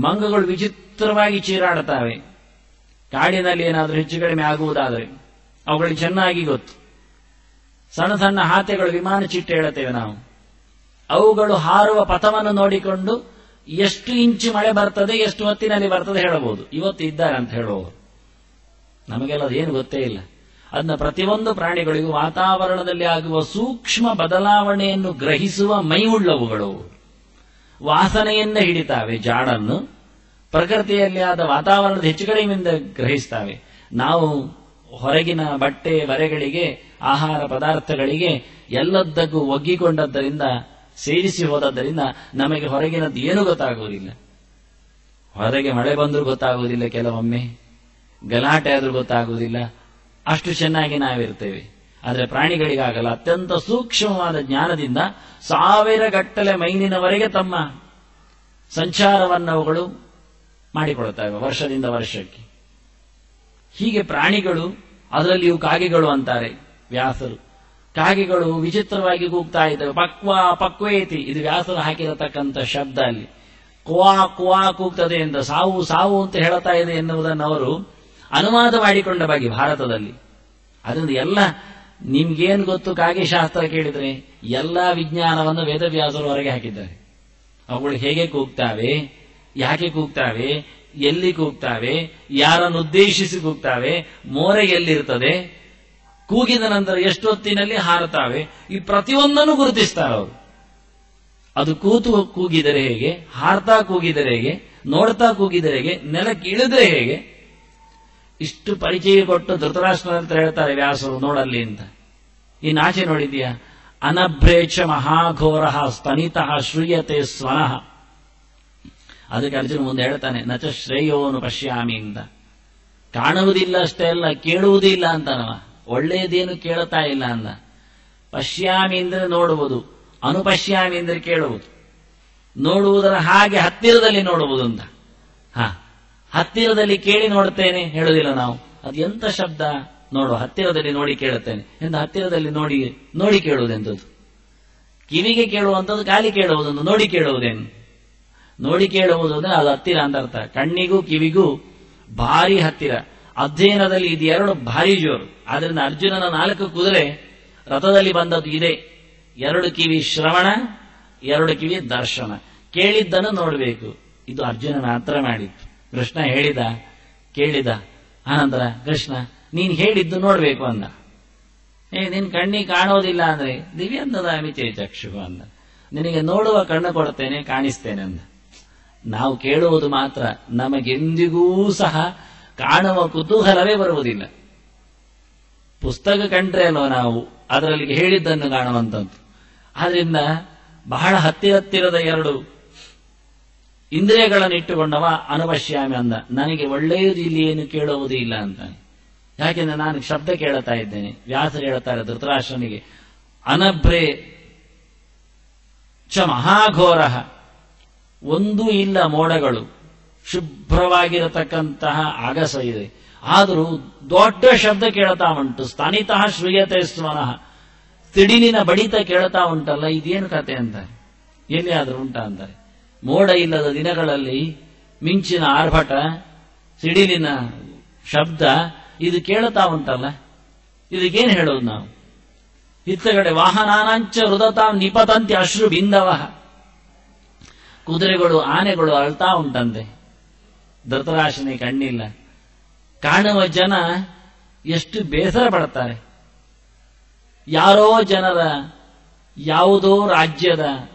ಮಂಗಗಳು ವಿಚಿತ್ರವಾಗಿ ಚೀರಾಡುತ್ತವೆ. ಕಾಡಿನಲ್ಲಿ ಏನಾದರೂ ಹೆಚ್ಚು ಕಡಿಮೆ ಆಗುವುದಾದರೆ ಅವುಗಳಿಗೆ ಚೆನ್ನಾಗಿ ಗೊತ್ತು. ಸಣ್ಣ ಸಣ್ಣ ಹಾತೆಗಳು ವಿಮಾನ ಚಿಟ್ಟೆ ಹೇಳುತ್ತೇವೆ ನಾವು, ಅವುಗಳು ಹಾರುವ ಪಥವನ್ನು ನೋಡಿಕೊಂಡು ಎಷ್ಟು ಇಂಚು ಮಳೆ ಬರ್ತದೆ, ಎಷ್ಟು ಹೊತ್ತಿನಲ್ಲಿ ಬರ್ತದೆ ಹೇಳಬಹುದು. ಇವತ್ತು ಇದ್ದಾರೆ ಅಂತ ಹೇಳುವವರು, ನಮಗೆಲ್ಲ ಅದೇನು ಗೊತ್ತೇ ಇಲ್ಲ. ಅದನ್ನ ಪ್ರತಿಯೊಂದು ಪ್ರಾಣಿಗಳಿಗೂ ವಾತಾವರಣದಲ್ಲಿ ಆಗುವ ಸೂಕ್ಷ್ಮ ಬದಲಾವಣೆಯನ್ನು ಗ್ರಹಿಸುವ ಮೈವುಳ್ಳವುಗಳು. ವಾಸನೆಯನ್ನೇ ಹಿಡಿತಾವೆ, ಜಾಡನ್ನು ಪ್ರಕೃತಿಯಲ್ಲಿ ಆದ ವಾತಾವರಣದ ಹೆಚ್ಚು ಕಡಿಮೆಯಿಂದ ಗ್ರಹಿಸ್ತವೆ. ನಾವು ಹೊರಗಿನ ಬಟ್ಟೆ ಬರೆಗಳಿಗೆ, ಆಹಾರ ಪದಾರ್ಥಗಳಿಗೆ ಎಲ್ಲದಕ್ಕೂ ಒಗ್ಗಿಕೊಂಡದ್ದರಿಂದ, ಸೇರಿಸಿ ಹೋದದ್ದರಿಂದ ನಮಗೆ ಹೊರಗಿನದ್ದು ಏನೂ ಗೊತ್ತಾಗುವುದಿಲ್ಲ. ಹೊರಗೆ ಮಳೆ ಬಂದರೂ ಗೊತ್ತಾಗುವುದಿಲ್ಲ, ಕೆಲವೊಮ್ಮೆ ಗಲಾಟೆ ಆದರೂ ಗೊತ್ತಾಗುವುದಿಲ್ಲ, ಅಷ್ಟು ಚೆನ್ನಾಗಿ ನಾವಿರ್ತೇವೆ. ಆದರೆ ಪ್ರಾಣಿಗಳಿಗಾಗಲ್ಲ, ಅತ್ಯಂತ ಸೂಕ್ಷ್ಮವಾದ ಜ್ಞಾನದಿಂದ 1000 ಗಟ್ಟಲೆ ಮೈಲಿನವರೆಗೆ ತಮ್ಮ ಸಂಚಾರವನ್ನು ಅವುಗಳು ಮಾಡಿಕೊಳ್ತವೆ ವರ್ಷದಿಂದ ವರ್ಷಕ್ಕೆ. ಹೀಗೆ ಪ್ರಾಣಿಗಳು, ಅದರಲ್ಲಿಯೂ ಕಾಗೆಗಳು ಅಂತಾರೆ ವ್ಯಾಸರು. ಕಾಗೆಗಳು ವಿಚಿತ್ರವಾಗಿ ಕೂಗ್ತಾ ಇದ್ದಾವೆ. ಪಕ್ವೇತಿ, ಇದು ವ್ಯಾಸರು ಹಾಕಿರತಕ್ಕಂಥ ಶಬ್ದ. ಅಲ್ಲಿ ಕುವಾ ಕುವಾ ಕೂಗ್ತದೆ ಅಂತ, ಸಾವು ಸಾವು ಅಂತ ಹೇಳ್ತಾ ಇದೆ ಎನ್ನುವುದನ್ನು ಅವರು ಅನುವಾದ ಮಾಡಿಕೊಂಡ ಬಗ್ಗೆ ಭಾರತದಲ್ಲಿ. ಅದರಿಂದ ಎಲ್ಲ ನಿಮ್ಗೇನು ಗೊತ್ತು ಕಾಗೆ ಶಾಸ್ತ್ರ ಕೇಳಿದ್ರೆ ಎಲ್ಲಾ ವಿಜ್ಞಾನವನ್ನು ವೇದವ್ಯಾಸರು ಹೊರಗೆ ಹಾಕಿದ್ದಾರೆ. ಅವುಗಳು ಹೇಗೆ ಕೂಗ್ತಾವೆ, ಯಾಕೆ ಕೂಗ್ತಾವೆ, ಎಲ್ಲಿ ಕೂಗ್ತಾವೆ, ಯಾರನ್ನು ಉದ್ದೇಶಿಸಿ ಕೂಗ್ತಾವೆ, ಮೋರೆ ಎಲ್ಲಿರ್ತದೆ, ಕೂಗಿದ ನಂತರ ಎಷ್ಟೊತ್ತಿನಲ್ಲಿ ಹಾರುತ್ತಾವೆ, ಈ ಪ್ರತಿಯೊಂದನ್ನು ಗುರುತಿಸ್ತಾರೆ ಅವರು. ಅದು ಕೂತು ಕೂಗಿದರೆ ಹೇಗೆ, ಹಾರ್ತಾ ಕೂಗಿದರೆ ಹೇಗೆ, ನೋಡ್ತಾ ಕೂಗಿದರೆ ಹೇಗೆ, ನೆಲಕ್ಕೆ ಇಳಿದ್ರೆ ಹೇಗೆ, ಇಷ್ಟು ಪರಿಚಯ ಕೊಟ್ಟು ಧೃತರಾಷ್ಟ್ರ ಅಂತ ಹೇಳ್ತಾರೆ ವ್ಯಾಸರು, ನೋಡಲ್ಲಿ ಅಂತ. ಈ ನಾಚೆ ನೋಡಿದ್ಯಾ? ಅನಭ್ರೇಕ್ಷ ಮಹಾಘೋರ ಸ್ತನಿತಃ ಶ್ರೂಯತೆ ಸ್ವನಃ. ಅದಕ್ಕೆ ಅರ್ಜುನ ಮುಂದೆ ಹೇಳ್ತಾನೆ, ನಚ ಶ್ರೇಯೋನು ಪಶ್ಯಾಮಿ ಅಂತ. ಕಾಣುವುದಿಲ್ಲ ಅಷ್ಟೇ ಅಲ್ಲ, ಕೇಳುವುದಿಲ್ಲ ಅಂತನವ. ಒಳ್ಳೆಯದೇನು ಕೇಳುತ್ತಾ ಇಲ್ಲ ಅಂದ. ಪಶ್ಯಾಮಿ ಅಂದ್ರೆ ನೋಡುವುದು, ಅನುಪಶ್ಯಾಮಿ ಅಂದ್ರೆ ಕೇಳುವುದು. ನೋಡುವುದರ ಹಾಗೆ ಹತ್ತಿರದಲ್ಲಿ ನೋಡುವುದು ಅಂತ. ಹತ್ತಿರದಲ್ಲಿ ಕೇಳಿ ನೋಡುತ್ತೇನೆ ಹೇಳುವುದಿಲ್ಲ ನಾವು. ಅದು ಎಂತ ಶಬ್ದ ನೋಡು, ಹತ್ತಿರದಲ್ಲಿ ನೋಡಿ ಕೇಳುತ್ತೇನೆ ಎಂದು. ಹತ್ತಿರದಲ್ಲಿ ನೋಡಿ ನೋಡಿ ಕೇಳುವುದೆಂಥದ್ದು? ಕಿವಿಗೆ ಕೇಳುವಂಥದ್ದು ಖಾಲಿ ಕೇಳುವುದೊಂದು, ನೋಡಿ ಕೇಳುವುದೇನು? ನೋಡಿ ಕೇಳುವುದು ಅಂದ್ರೆ ಅದು ಹತ್ತಿರ ಅಂತ ಅರ್ಥ. ಕಣ್ಣಿಗೂ ಕಿವಿಗೂ ಭಾರಿ ಹತ್ತಿರ. ಅಧ್ಯಯನದಲ್ಲಿ ಇದು ಎರಡು ಭಾರಿ ಜೋರು. ಆದ್ರಿಂದ ಅರ್ಜುನನ 4 ಕುದುರೆ ರಥದಲ್ಲಿ ಬಂದದ್ದು ಇದೆ. 2 ಕಿವಿ ಶ್ರವಣ, 2 ಕಿವಿ ದರ್ಶನ. ಕೇಳಿದ್ದನ್ನು ನೋಡಬೇಕು. ಇದು ಅರ್ಜುನ ಮಾತ್ರ ಮಾಡಿದ್ದು. ಕೃಷ್ಣ ಹೇಳಿದ, ಕೇಳಿದ. ಆನಂತರ ಕೃಷ್ಣ ನೀನ್ ಹೇಳಿದ್ದು ನೋಡ್ಬೇಕು ಅಂದ. ನಿನ್ ಕಣ್ಣಿಗೆ ಕಾಣೋದಿಲ್ಲ ಅಂದ್ರೆ ದಿವ್ಯಂದದ ಅಮಿಚೇ ಚಕ್ಷು ಅಂದ. ನಿನಗೆ ನೋಡುವ ಕಣ್ಣು ಕೊಡ್ತೇನೆ, ಕಾಣಿಸ್ತೇನೆ ಅಂದ. ನಾವು ಕೇಳುವುದು ಮಾತ್ರ, ನಮಗೆಂದಿಗೂ ಸಹ ಕಾಣುವ ಕುತೂಹಲವೇ ಬರುವುದಿಲ್ಲ. ಪುಸ್ತಕ ಕಂಡ್ರೆ ಅಲ್ವ ನಾವು ಅದರಲ್ಲಿ ಹೇಳಿದ್ದನ್ನು ಕಾಣುವಂಥದ್ದು. ಆದ್ರಿಂದ ಬಹಳ ಹತ್ತಿರದ 2 ಇಂದ್ರಿಯಗಳನ್ನು ಇಟ್ಟುಕೊಂಡವ ಅನುಪಶ್ಯಾಮಿ ಅಂದ. ನನಗೆ ಒಳ್ಳೆಯದು ಇಲ್ಲಿ ಏನು ಕೇಳುವುದೂ ಇಲ್ಲ ಅಂತಾನೆ. ಯಾಕೆಂದ್ರೆ ನಾನು ಶಬ್ದ ಕೇಳುತ್ತಾ ಇದ್ದೇನೆ. ವ್ಯಾಸರು ಹೇಳ್ತಾರೆ ಧೃತರಾಷ್ಟ್ರನಿಗೆ, ಅನಭ್ರೇ ಚ ಮಹಾಘೋರ, ಒಂದೂ ಇಲ್ಲ ಮೋಡಗಳು, ಶುಭ್ರವಾಗಿರತಕ್ಕಂತಹ ಆಗಸ ಇದೆ. ಆದರೂ ದೊಡ್ಡ ಶಬ್ದ ಕೇಳ್ತಾ ಉಂಟು. ಸ್ತನಿತಃ ಶ್ರೂಯತೆ ಸ್ವನಃ, ಸಿಡಿಲಿನ ಬಡಿತ ಕೇಳ್ತಾ ಉಂಟಲ್ಲ, ಇದೇನು ಕತೆ ಅಂತಾರೆ. ಎಲ್ಲಿಯಾದ್ರೂ ಉಂಟಾ ಅಂತಾರೆ. ಮೋಡ ಇಲ್ಲದ ದಿನಗಳಲ್ಲಿ ಮಿಂಚಿನ ಆರ್ಭಟ, ಸಿಡಿಲಿನ ಶಬ್ದ ಇದು ಕೇಳ್ತಾ ಉಂಟಲ್ಲ, ಇದಕ್ಕೇನು ಹೇಳೋದು ನಾವು? ಇತ್ತಗಡೆ ವಾಹನಾನಾಂಚ ಹೃದತಾಂ ನಿಪತಂತಿ ಅಶ್ರು ಬಿಂದವ, ಕುದುರೆಗಳು ಆನೆಗಳು ಅಳ್ತಾ ಉಂಟಂತೆ. ಧೃತರಾಷ್ಟ್ರನಿಗೆ ಕಣ್ಣಿಲ್ಲ. ಕಾಣುವ ಜನ ಎಷ್ಟು ಬೇಸರ ಪಡ್ತಾರೆ. ಯಾರೋ ಜನರ ಯಾವುದೋ ರಾಜ್ಯದ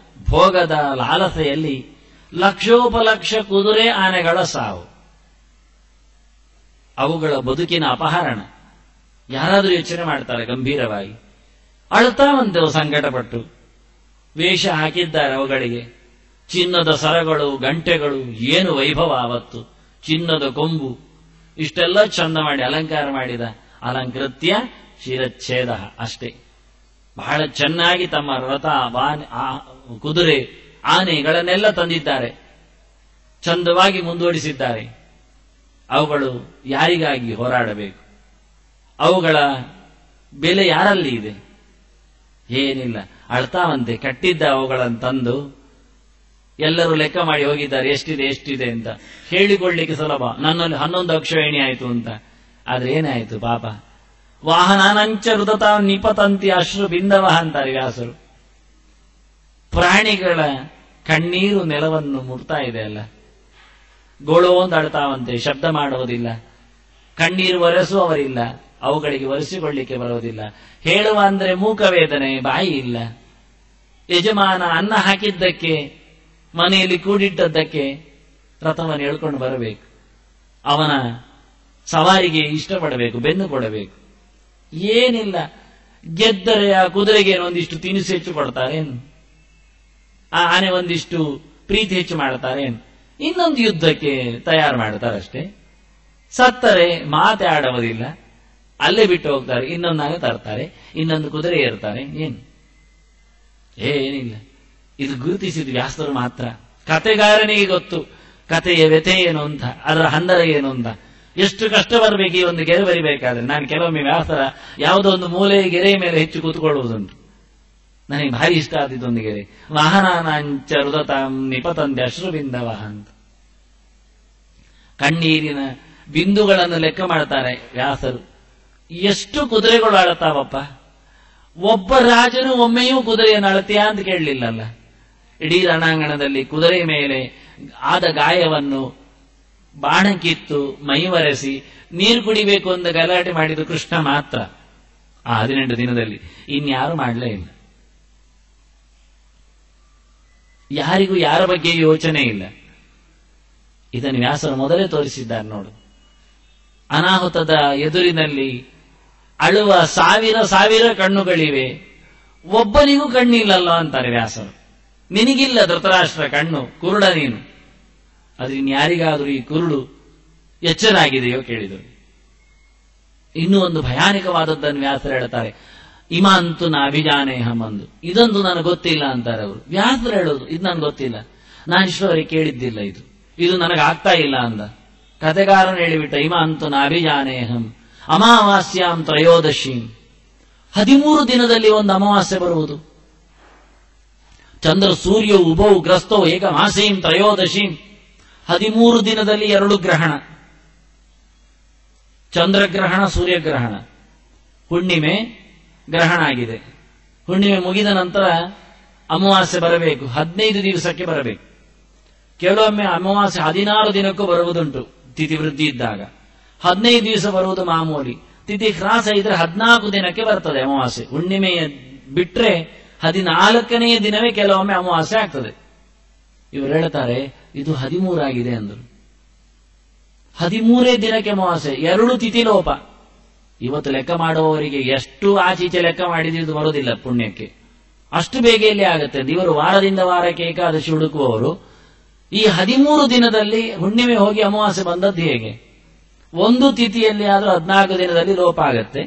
ಭೋಗದ ಲಾಲಸೆಯಲ್ಲಿ ಲಕ್ಷೋಪಲಕ್ಷ ಕುದುರೆ ಆನೆಗಳ ಸಾವು, ಅವುಗಳ ಬದುಕಿನ ಅಪಹರಣ. ಯಾರಾದರೂ ಯೋಚನೆ ಮಾಡ್ತಾರೆ ಗಂಭೀರವಾಗಿ? ಅಳ್ತಾ ಬಂದೆವು ಸಂಕಟಪಟ್ಟು. ವೇಷ ಹಾಕಿದ್ದಾರೆ ಅವುಗಳಿಗೆ, ಚಿನ್ನದ ಸರಗಳು, ಗಂಟೆಗಳು, ಏನು ವೈಭವ ಅವತ್ತು. ಚಿನ್ನದ ಕೊಂಬು, ಇಷ್ಟೆಲ್ಲ ಚಂದ ಮಾಡಿ ಅಲಂಕಾರ ಮಾಡಿದ. ಅಲಂಕೃತ್ಯ ಶಿರಚ್ಛೇದ ಅಷ್ಟೇ. ಬಹಳ ಚೆನ್ನಾಗಿ ತಮ್ಮ ರಥ, ಕುದುರೆ, ಆನೆಗಳನ್ನೆಲ್ಲ ತಂದಿದ್ದಾರೆ, ಚಂದವಾಗಿ ಮುಂದುವರಿಸಿದ್ದಾರೆ. ಅವುಗಳು ಯಾರಿಗಾಗಿ ಹೋರಾಡಬೇಕು? ಅವುಗಳ ಬೆಲೆ ಯಾರಲ್ಲಿ ಇದೆ? ಏನಿಲ್ಲ. ಅಳ್ತಾವಂತೆ. ಕಟ್ಟಿದ್ದ ಅವುಗಳನ್ನು ತಂದು ಎಲ್ಲರೂ ಲೆಕ್ಕ ಮಾಡಿ ಹೋಗಿದ್ದಾರೆ, ಎಷ್ಟಿದೆ ಅಂತ. ಹೇಳಿಕೊಳ್ಳಿಕ್ಕೆ ಸುಲಭ, ನನ್ನಲ್ಲಿ 11 ಅಕ್ಷೋಹಿಣಿ ಆಯಿತು ಅಂತ. ಆದ್ರೆ ಏನಾಯಿತು ಪಾಪ? ವಾಹನಾನಂಚ ಹೃದತ ನಿಪತಂತಿ ಅಶ್ರು ಬಿಂದವ ಅಂತಾರೆ ವ್ಯಾಸರು. ಪ್ರಾಣಿಗಳ ಕಣ್ಣೀರು ನೆಲವನ್ನು ಮುಟ್ತಾ ಇದೆ ಅಲ್ಲ. ಗೋಳೋ ಅಂತ ಅಳ್ತಾವಂತೆ, ಶಬ್ದ ಮಾಡುವುದಿಲ್ಲ. ಕಣ್ಣೀರು ಒರೆಸುವವರಿಲ್ಲ, ಅವುಗಳಿಗೆ ಒರೆಸಿಕೊಳ್ಳಿಕ್ಕೆ ಬರುವುದಿಲ್ಲ. ಹೇಳುವ ಅಂದ್ರೆ ಮೂಕ ವೇದನೆ, ಬಾಯಿ ಇಲ್ಲ. ಯಜಮಾನ ಅನ್ನ ಹಾಕಿದ್ದಕ್ಕೆ, ಮನೆಯಲ್ಲಿ ಕೂಡಿಟ್ಟದ್ದಕ್ಕೆ ರಥವನ್ನು ಎಳ್ಕೊಂಡು ಬರಬೇಕು. ಅವನ ಸವಾರಿಗೆ ಇಷ್ಟಪಡಬೇಕು, ಬೆನ್ನು ಕೊಡಬೇಕು. ಏನಿಲ್ಲ. ಗೆದ್ದರೆ ಆ ಕುದುರೆಗೆ ಒಂದಿಷ್ಟು ತಿನಿಸು ಹೆಚ್ಚು ಕೊಡ್ತಾರೇನು? ಆ ಆನೆ ಒಂದಿಷ್ಟು ಪ್ರೀತಿ ಹೆಚ್ಚು ಮಾಡ್ತಾರೇನು? ಇನ್ನೊಂದು ಯುದ್ಧಕ್ಕೆ ತಯಾರು ಮಾಡ್ತಾರಷ್ಟೇ. ಸತ್ತರೆ ಮಾತೆ ಆಡುವುದಿಲ್ಲ, ಅಲ್ಲೇ ಬಿಟ್ಟು ಹೋಗ್ತಾರೆ. ಇನ್ನೊಂದಾನೆ ತರ್ತಾರೆ, ಇನ್ನೊಂದು ಕುದುರೆ ಏರ್ತಾರೆ. ಏನಿಲ್ಲ. ಇದು ಗುರುತಿಸಿದ ವ್ಯಾಸರು ಮಾತ್ರ. ಕತೆಗಾರನಿಗೆ ಗೊತ್ತು ಕತೆಯ ವ್ಯಥೆ ಏನು ಅಂತ, ಅದರ ಹಂದರ ಏನು ಅಂತ. ಎಷ್ಟು ಕಷ್ಟ ಬರಬೇಕು ಈ ಒಂದು ಗೆರೆ ಬರಿಬೇಕಾದ್ರೆ. ನಾನು ಕೆಲವೊಮ್ಮೆ ವ್ಯಾಸರ ಯಾವುದೋ ಒಂದು ಮೂಲೆ ಗೆರೆಯ ಮೇಲೆ ಹೆಚ್ಚು ಕೂತ್ಕೊಳ್ಳುವುದುಂಟು. ನನಗೆ ಭಾರಿ ಇಷ್ಟ ಆದಿದ್ದೊಂದು ಗೆರೆ, ವಾಹನಾನಾಂಚ ಹೃದತಾಂ ನಿಪತಂತೆ ಅಶ್ರುಬಿಂದವ ಅಂತ. ಕಣ್ಣೀರಿನ ಬಿಂದುಗಳನ್ನು ಲೆಕ್ಕ ಮಾಡ್ತಾರೆ ವ್ಯಾಸರು. ಎಷ್ಟು ಕುದುರೆಗಳು ಅಳತಾವಪ್ಪ. ಒಬ್ಬ ರಾಜನು ಒಮ್ಮೆಯೂ ಕುದುರೆಯನ್ನು ಅಳತೀಯಾ ಅಂತ ಕೇಳಲಿಲ್ಲಲ್ಲ. ಇಡೀ ರಣಾಂಗಣದಲ್ಲಿ ಕುದುರೆ ಮೇಲೆ ಆದ ಗಾಯವನ್ನು ಬಾಣ ಕಿತ್ತು ಮೈವರೆಸಿ ನೀರು ಕುಡಿಬೇಕು ಅಂತ ಗಲಾಟೆ ಮಾಡಿದ್ದು ಕೃಷ್ಣ ಮಾತ್ರ. ಆ 18 ದಿನದಲ್ಲಿ ಇನ್ಯಾರು ಮಾಡಲೇ ಇಲ್ಲ. ಯಾರಿಗೂ ಯಾರ ಬಗ್ಗೆ ಯೋಚನೆ ಇಲ್ಲ. ಇದನ್ನು ವ್ಯಾಸರು ಮೊದಲೇ ತೋರಿಸಿದ್ದಾರೆ ನೋಡು. ಅನಾಹುತದ ಎದುರಿನಲ್ಲಿ ಅಳುವ ಸಾವಿರ ಕಣ್ಣುಗಳಿವೆ, ಒಬ್ಬನಿಗೂ ಕಣ್ಣಿಲ್ಲಲ್ಲ ಅಂತಾರೆ ವ್ಯಾಸರು. ನಿನಗಿಲ್ಲ ಧೃತರಾಷ್ಟ್ರ ಕಣ್ಣು, ಕುರುಡ ನೀನು. ಆದ್ರೆ ಇನ್ಯಾರಿಗಾದರೂ ಈ ಕುರುಡು ಎಚ್ಚರಾಗಿದೆಯೋ ಕೇಳಿದರು. ಇನ್ನೂ ಒಂದು ಭಯಾನಕವಾದದ್ದನ್ನು ವ್ಯಾಸರು ಹೇಳ್ತಾರೆ. ಇಮಾಂತು ನಾಭಿಜಾನೇಹಂ ಅಂದು, ಇದೊಂದು ನನಗೆ ಗೊತ್ತಿಲ್ಲ ಅಂತಾರೆ ಅವರು. ವ್ಯಾಸರು ಹೇಳೋದು ಇದು ನನಗೆ ಗೊತ್ತಿಲ್ಲ, ನಾನು ಇಷ್ಟವರೆಗೆ ಕೇಳಿದ್ದಿಲ್ಲ, ಇದು ನನಗಾಗ್ತಾ ಇಲ್ಲ ಅಂದ. ಕಥೆಗಾರನು ಹೇಳಿಬಿಟ್ಟ, ಇಮಾಂತು ನಾಭಿಜಾನೇಹಂ ಅಮಾವಾಸ್ಯಾಂ ತ್ರಯೋದಶೀಂ. 13 ದಿನದಲ್ಲಿ ಒಂದು ಅಮಾವಾಸ್ಯೆ ಬರುವುದು. ಚಂದ್ರ ಸೂರ್ಯ ಉಭೌ ಗ್ರಸ್ತೋ ಏಕ ಮಾಸೀಂ ತ್ರಯೋದಶೀಂ. 13 ದಿನದಲ್ಲಿ 2 ಗ್ರಹಣ, ಚಂದ್ರಗ್ರಹಣ, ಸೂರ್ಯಗ್ರಹಣ. ಹುಣ್ಣಿಮೆ ಗ್ರಹಣ ಆಗಿದೆ. ಹುಣ್ಣಿಮೆ ಮುಗಿದ ನಂತರ ಅಮಾವಾಸ್ಯೆ ಬರಬೇಕು, 15 ದಿವಸಕ್ಕೆ ಬರಬೇಕು. ಕೆಲವೊಮ್ಮೆ ಅಮಾವಾಸ್ಯೆ 16 ದಿನಕ್ಕೂ ಬರುವುದುಂಟು, ತಿಥಿ ವೃದ್ಧಿ ಇದ್ದಾಗ. 15 ದಿವಸ ಬರುವುದು ಮಾಮೂಲಿ. ತಿಥಿ ಕ್ರಾಸ ಇದ್ರೆ 14 ದಿನಕ್ಕೆ ಬರ್ತದೆ ಅಮಾವಾಸ್ಯೆ. ಹುಣ್ಣಿಮೆಯ ಬಿಟ್ರೆ 14ನೇ ದಿನವೇ ಕೆಲವೊಮ್ಮೆ ಅಮಾವಾಸ್ಯೆ ಆಗ್ತದೆ. ಇವರು ಹೇಳ್ತಾರೆ ಇದು 13 ಆಗಿದೆ ಅಂದರು. 13ನೇ ದಿನಕ್ಕೆ ಅಮಾವಾಸ್ಯೆ, 2 ತಿಥಿ ಲೋಪ. ಇವತ್ತು ಲೆಕ್ಕ ಮಾಡುವವರಿಗೆ ಎಷ್ಟು ಆಚೀಚೆ ಲೆಕ್ಕ ಮಾಡಿದ್ರೆ ಇದು ಬರೋದಿಲ್ಲ ಪುಣ್ಯಕ್ಕೆ, ಅಷ್ಟು ಬೇಗ ಇಲ್ಲಿ ಆಗುತ್ತೆ. ಇವರು ವಾರದಿಂದ ವಾರಕ್ಕೆ ಏಕಾದಶಿ ಹುಡುಕುವವರು ಈ 13 ದಿನದಲ್ಲಿ ಹುಣ್ಣಿಮೆ ಹೋಗಿ ಅಮಾವಾಸ್ಯೆ ಬಂದದ್ದು ಹೇಗೆ? ಒಂದು ತಿಥಿಯಲ್ಲಿ ಆದ್ರೂ 14 ದಿನದಲ್ಲಿ ಲೋಪ ಆಗತ್ತೆ,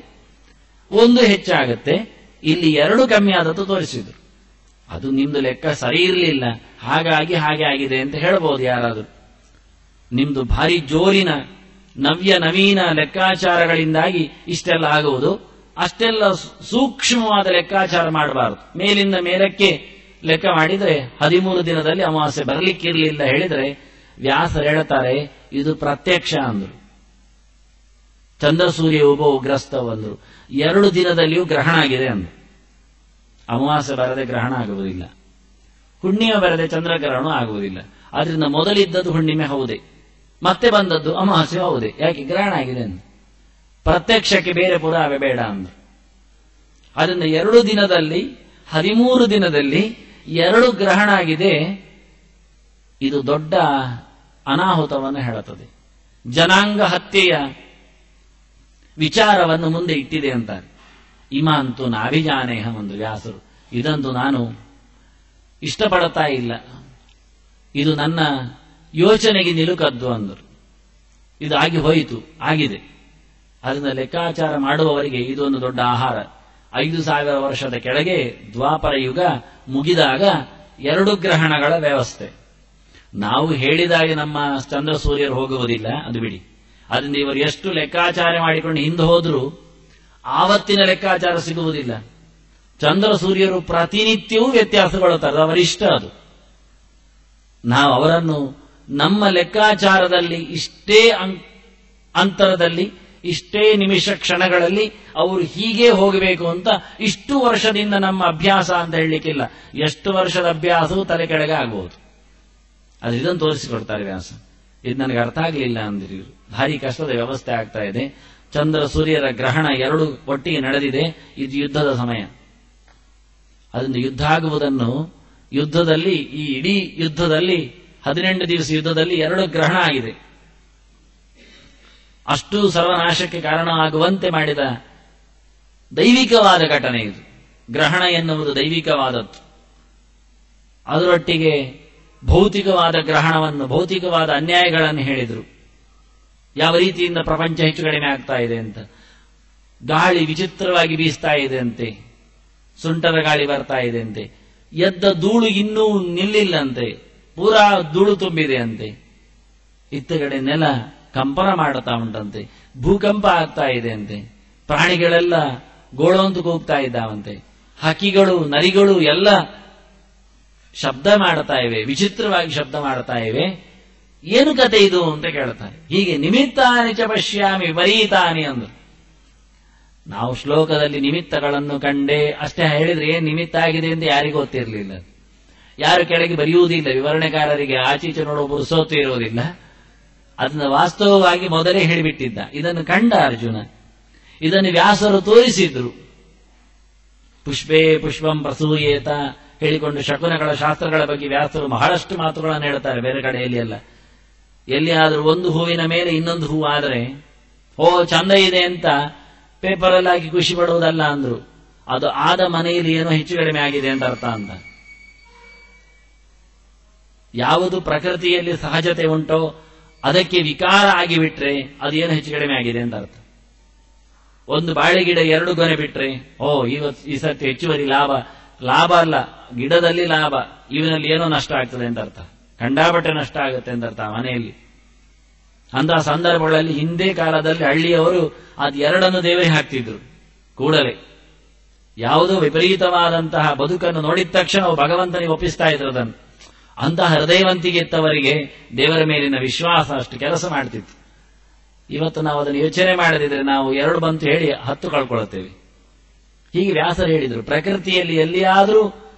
ಒಂದು ಹೆಚ್ಚಾಗತ್ತೆ. ಇಲ್ಲಿ 2 ಕಮ್ಮಿ ಆದದ್ದು ತೋರಿಸಿದ್ರು. ಅದು ನಿಮ್ದು ಲೆಕ್ಕ ಸರಿ ಇರಲಿಲ್ಲ, ಹಾಗಾಗಿ ಹಾಗೆ ಆಗಿದೆ ಅಂತ ಹೇಳ್ಬೋದು ಯಾರಾದರೂ. ನಿಮ್ದು ಭಾರಿ ಜೋರಿನ ನವೀನ ಲೆಕ್ಕಾಚಾರಗಳಿಂದಾಗಿ ಇಷ್ಟೆಲ್ಲ ಆಗುವುದು. ಅಷ್ಟೆಲ್ಲ ಸೂಕ್ಷ್ಮವಾದ ಲೆಕ್ಕಾಚಾರ ಮಾಡಬಾರದು. ಮೇಲಿಂದ ಮೇಲಕ್ಕೆ ಲೆಕ್ಕ ಮಾಡಿದ್ರೆ 13 ದಿನದಲ್ಲಿ ಅಮಾವಾಸ್ಯೆ ಬರಲಿಕ್ಕಿರಲಿಲ್ಲ ಹೇಳಿದ್ರೆ ವ್ಯಾಸರು ಹೇಳ್ತಾರೆ ಇದು ಪ್ರತ್ಯಕ್ಷ ಅಂದ್ರು. ಚಂದ್ರ ಸೂರ್ಯ ಉಭೌ ಗ್ರಸ್ತವಂದ್ರು. 2 ದಿನದಲ್ಲಿಯೂ ಗ್ರಹಣ ಆಗಿದೆ ಅಂದ್ರು. ಅಮಾವಾಸ್ಯೆ ಬರದೆ ಗ್ರಹಣ ಆಗುವುದಿಲ್ಲ, ಹುಣ್ಣಿಮೆ ಬರದೆ ಚಂದ್ರಗ್ರಹಣ ಆಗುವುದಿಲ್ಲ. ಆದ್ರಿಂದ ಮೊದಲಿದ್ದದ್ದು ಹುಣ್ಣಿಮೆ ಹೌದೇ, ಮತ್ತೆ ಬಂದದ್ದು ಅಮಾವಾಸ್ಯೆ ಹೌದೇ, ಯಾಕೆ ಗ್ರಹಣ ಆಗಿದೆ ಅಂದ್ರು. ಪ್ರತ್ಯಕ್ಷಕ್ಕೆ ಬೇರೆ ಪುರಾವೆ ಬೇಡ ಅಂದ್ರು. ಅದರಿಂದ 2 ದಿನದಲ್ಲಿ 13 ದಿನದಲ್ಲಿ 2 ಗ್ರಹಣ ಆಗಿದೆ. ಇದು ದೊಡ್ಡ ಅನಾಹುತವನ್ನು ಹೇಳುತ್ತದೆ. ಜನಾಂಗ ಹತ್ಯೆಯ ವಿಚಾರವನ್ನು ಮುಂದೆ ಇಟ್ಟಿದೆ ಅಂತಾರೆ. ಇಮಾಂತು ನಾಭಿಜಾನೇಹಂ ಅಂದ್ರು ವ್ಯಾಸರು. ಇದಂತೂ ನಾನು ಇಷ್ಟಪಡ್ತಾ ಇಲ್ಲ, ಇದು ನನ್ನ ಯೋಚನೆಗೆ ನಿಲುಕದ್ದು ಅಂದರು. ಇದು ಆಗಿ ಹೋಯಿತು, ಆಗಿದೆ. ಅದರಿಂದ ಲೆಕ್ಕಾಚಾರ ಮಾಡುವವರಿಗೆ ಇದೊಂದು ದೊಡ್ಡ ಆಹಾರ. 5000 ವರ್ಷದ ಕೆಳಗೆ ದ್ವಾಪರ ಯುಗ ಮುಗಿದಾಗ 2 ಗ್ರಹಣಗಳ ವ್ಯವಸ್ಥೆ. ನಾವು ಹೇಳಿದಾಗ ನಮ್ಮ ಚಂದ್ರ ಸೂರ್ಯರು ಹೋಗುವುದಿಲ್ಲ, ಅದು ಬಿಡಿ. ಅದರಿಂದ ಇವರು ಎಷ್ಟು ಲೆಕ್ಕಾಚಾರ ಮಾಡಿಕೊಂಡು ಹಿಂದೆ ಹೋದರೂ ಆವತ್ತಿನ ಲೆಕ್ಕಾಚಾರ ಸಿಗುವುದಿಲ್ಲ. ಚಂದ್ರ ಸೂರ್ಯರು ಪ್ರತಿನಿತ್ಯವೂ ವ್ಯತ್ಯಾಸಗೊಳ್ಳುತ್ತಾರೆ, ಅವರಿಷ್ಟ ಅದು. ನಾವು ಅವರನ್ನು ನಮ್ಮ ಲೆಕ್ಕಾಚಾರದಲ್ಲಿ ಇಷ್ಟೇ ಅಂತರದಲ್ಲಿ ಇಷ್ಟೇ ನಿಮಿಷ ಕ್ಷಣಗಳಲ್ಲಿ ಅವರು ಹೀಗೆ ಹೋಗಬೇಕು ಅಂತ ಇಷ್ಟು ವರ್ಷದಿಂದ ನಮ್ಮ ಅಭ್ಯಾಸ ಅಂತ ಹೇಳಲಿಕ್ಕಿಲ್ಲ. ಎಷ್ಟು ವರ್ಷದ ಅಭ್ಯಾಸವೂ ತಲೆ ಕೆಳಗೆ ಆಗಬಹುದು. ಅದು ಇದನ್ನು ತೋರಿಸಿಕೊಡ್ತಾರೆ ವ್ಯಾಸ. ಇದು ನನಗೆ ಅರ್ಥ ಆಗಲಿಲ್ಲ ಅಂದ್ರಿ. ಭಾರಿ ಕಷ್ಟದ ವ್ಯವಸ್ಥೆ ಆಗ್ತಾ ಇದೆ. ಚಂದ್ರ ಸೂರ್ಯರ ಗ್ರಹಣ 2 ಒಟ್ಟಿಗೆ ನಡೆದಿದೆ. ಇದು ಯುದ್ಧದ ಸಮಯ. ಅದರಿಂದ ಯುದ್ಧ ಆಗುವುದನ್ನು ಯುದ್ಧದಲ್ಲಿ ಈ ಇಡೀ ಯುದ್ಧದಲ್ಲಿ 18 ದಿವಸ ಯುದ್ಧದಲ್ಲಿ 2 ಗ್ರಹಣ ಆಗಿದೆ. ಅಷ್ಟು ಸರ್ವನಾಶಕ್ಕೆ ಕಾರಣವಾಗುವಂತೆ ಮಾಡಿದ ದೈವಿಕವಾದ ಘಟನೆ ಇದು. ಗ್ರಹಣ ಎನ್ನುವುದು ದೈವಿಕವಾದದ್ದು. ಅದರೊಟ್ಟಿಗೆ ಭೌತಿಕವಾದ ಗ್ರಹಣವನ್ನು, ಭೌತಿಕವಾದ ಅನ್ಯಾಯಗಳನ್ನು ಹೇಳಿದರು. ಯಾವ ರೀತಿಯಿಂದ ಪ್ರಪಂಚ ಹೆಚ್ಚು ಕಡಿಮೆ ಆಗ್ತಾ ಇದೆ ಅಂತ. ಗಾಳಿ ವಿಚಿತ್ರವಾಗಿ ಬೀಸ್ತಾ ಇದೆ ಅಂತೆ, ಸುಂಟರ ಗಾಳಿ ಬರ್ತಾ ಇದೆ ಅಂತೆ. ಎದ್ದ ಧೂಳು ಇನ್ನೂ ನಿಲ್ಲಿಲ್ಲಂತೆ, ಪೂರಾ ಧೂಳು ತುಂಬಿದೆ ಅಂತೆ. ಇತ್ತಗಡೆ ನೆಲ ಕಂಪನ ಮಾಡುತ್ತಾ ಉಂಟಂತೆ, ಭೂಕಂಪ ಆಗ್ತಾ ಇದೆ ಅಂತೆ. ಪ್ರಾಣಿಗಳೆಲ್ಲ ಗೋಳೊಂದು ಕೂಗ್ತಾ ಇದ್ದಾವಂತೆ. ಹಕ್ಕಿಗಳು, ನರಿಗಳು ಎಲ್ಲ ಶಬ್ದ ಮಾಡ್ತಾ ಇವೆ, ವಿಚಿತ್ರವಾಗಿ ಶಬ್ದ ಮಾಡ್ತಾ ಇವೆ. ಏನು ಕತೆ ಇದು ಅಂತ ಕೇಳ್ತಾರೆ. ಹೀಗೆ ನಿಮಿತ್ತಾನಿ ಚ ಪಶ್ಯಾಮಿ ವಿಪರೀತಾನಿ ಅಂದ್ರು. ನಾವು ಶ್ಲೋಕದಲ್ಲಿ ನಿಮಿತ್ತಗಳನ್ನು ಕಂಡೇ ಅಷ್ಟೇ ಹೇಳಿದ್ರೆ ಏನ್ ನಿಮಿತ್ತ ಆಗಿದೆ ಅಂತ ಯಾರಿಗೂ ಗೊತ್ತಿರಲಿಲ್ಲ. ಯಾರು ಕೆಳಗೆ ಬರೆಯುವುದಿಲ್ಲ, ವಿವರಣೆಕಾರರಿಗೆ ಆಚೀಚೆ ನೋಡುವ ಪುರುಸೊತ್ತು ಇರುವುದಿಲ್ಲ. ಅದನ್ನು ವಾಸ್ತವವಾಗಿ ಮೊದಲೇ ಹೇಳಿಬಿಟ್ಟಿದ್ದ. ಇದನ್ನು ಕಂಡ ಅರ್ಜುನ, ಇದನ್ನು ವ್ಯಾಸರು ತೋರಿಸಿದ್ರು. ಪುಷ್ಪೇ ಪುಷ್ಪಂ ಪ್ರಸೂಯೇತ ಹೇಳಿಕೊಂಡು ಶಕುನಗಳ ಶಾಸ್ತ್ರಗಳ ಬಗ್ಗೆ ವ್ಯಾಸರು ಬಹಳಷ್ಟು ಮಾತುಗಳನ್ನು ಹೇಳ್ತಾರೆ. ಬೇರೆ ಕಡೆಯಲ್ಲಿ ಎಲ್ಲ ಎಲ್ಲಿಯಾದರೂ ಒಂದು ಹೂವಿನ ಮೇಲೆ ಇನ್ನೊಂದು ಹೂವು ಆದರೆ ಚಂದ ಇದೆ ಅಂತ ಪೇಪರಲ್ಲಿ ಹಾಕಿ ಖುಷಿ ಪಡುವುದಲ್ಲ ಅಂದ್ರು. ಅದು ಆದ ಮನೆಯಲ್ಲಿ ಏನೋ ಹೆಚ್ಚು ಕಡಿಮೆ ಆಗಿದೆ ಅಂತ ಅರ್ಥ ಅಂತ. ಯಾವುದು ಪ್ರಕೃತಿಯಲ್ಲಿ ಸಹಜತೆ ಉಂಟೋ ಅದಕ್ಕೆ ವಿಕಾರ ಆಗಿಬಿಟ್ರೆ ಅದೇನೋ ಹೆಚ್ಚು ಕಡಿಮೆ ಆಗಿದೆ ಅಂತ ಅರ್ಥ. ಒಂದು ಬಾಳೆ ಗಿಡ 2 ಗೊನೆ ಬಿಟ್ರೆ ಈ ಸರ್ತಿ ಹೆಚ್ಚುವರಿ ಲಾಭ ಅಲ್ಲ, ಗಿಡದಲ್ಲಿ ಲಾಭ, ಇವನಲ್ಲಿ ಏನೋ ನಷ್ಟ ಆಗ್ತದೆ ಅಂತ ಅರ್ಥ. ಕಂಡಾಪಟ್ಟೆ ನಷ್ಟ ಆಗುತ್ತೆ ಅಂತ ಅರ್ಥ ಮನೆಯಲ್ಲಿ. ಅಂತಹ ಸಂದರ್ಭಗಳಲ್ಲಿ ಹಿಂದೆ ಕಾಲದಲ್ಲಿ ಹಳ್ಳಿಯವರು ಅದು 2 ದೇವರಿಗೆ ಹಾಕ್ತಿದ್ರು ಕೂಡಲೇ. ಯಾವುದೋ ವಿಪರೀತವಾದಂತಹ ಬದುಕನ್ನು ನೋಡಿದ ತಕ್ಷಣ ಭಗವಂತನಿಗೆ ಒಪ್ಪಿಸ್ತಾ ಇದ್ರು ಅದನ್ನು. ಅಂತಹ ಹೃದಯವಂತಿಗೆ ಇತ್ತವರಿಗೆ ದೇವರ ಮೇಲಿನ ವಿಶ್ವಾಸ ಅಷ್ಟು ಕೆಲಸ ಮಾಡ್ತಿತ್ತು. ಇವತ್ತು ನಾವು ಅದನ್ನು ಯೋಚನೆ ಮಾಡದಿದ್ರೆ ನಾವು 2 ಬಂತು ಹೇಳಿ 10 ಕಳ್ಕೊಳ್ಳುತ್ತೇವೆ. ಹೀಗೆ ವ್ಯಾಸರು ಹೇಳಿದರು, ಪ್ರಕೃತಿಯಲ್ಲಿ ಎಲ್ಲಿಯಾದರೂ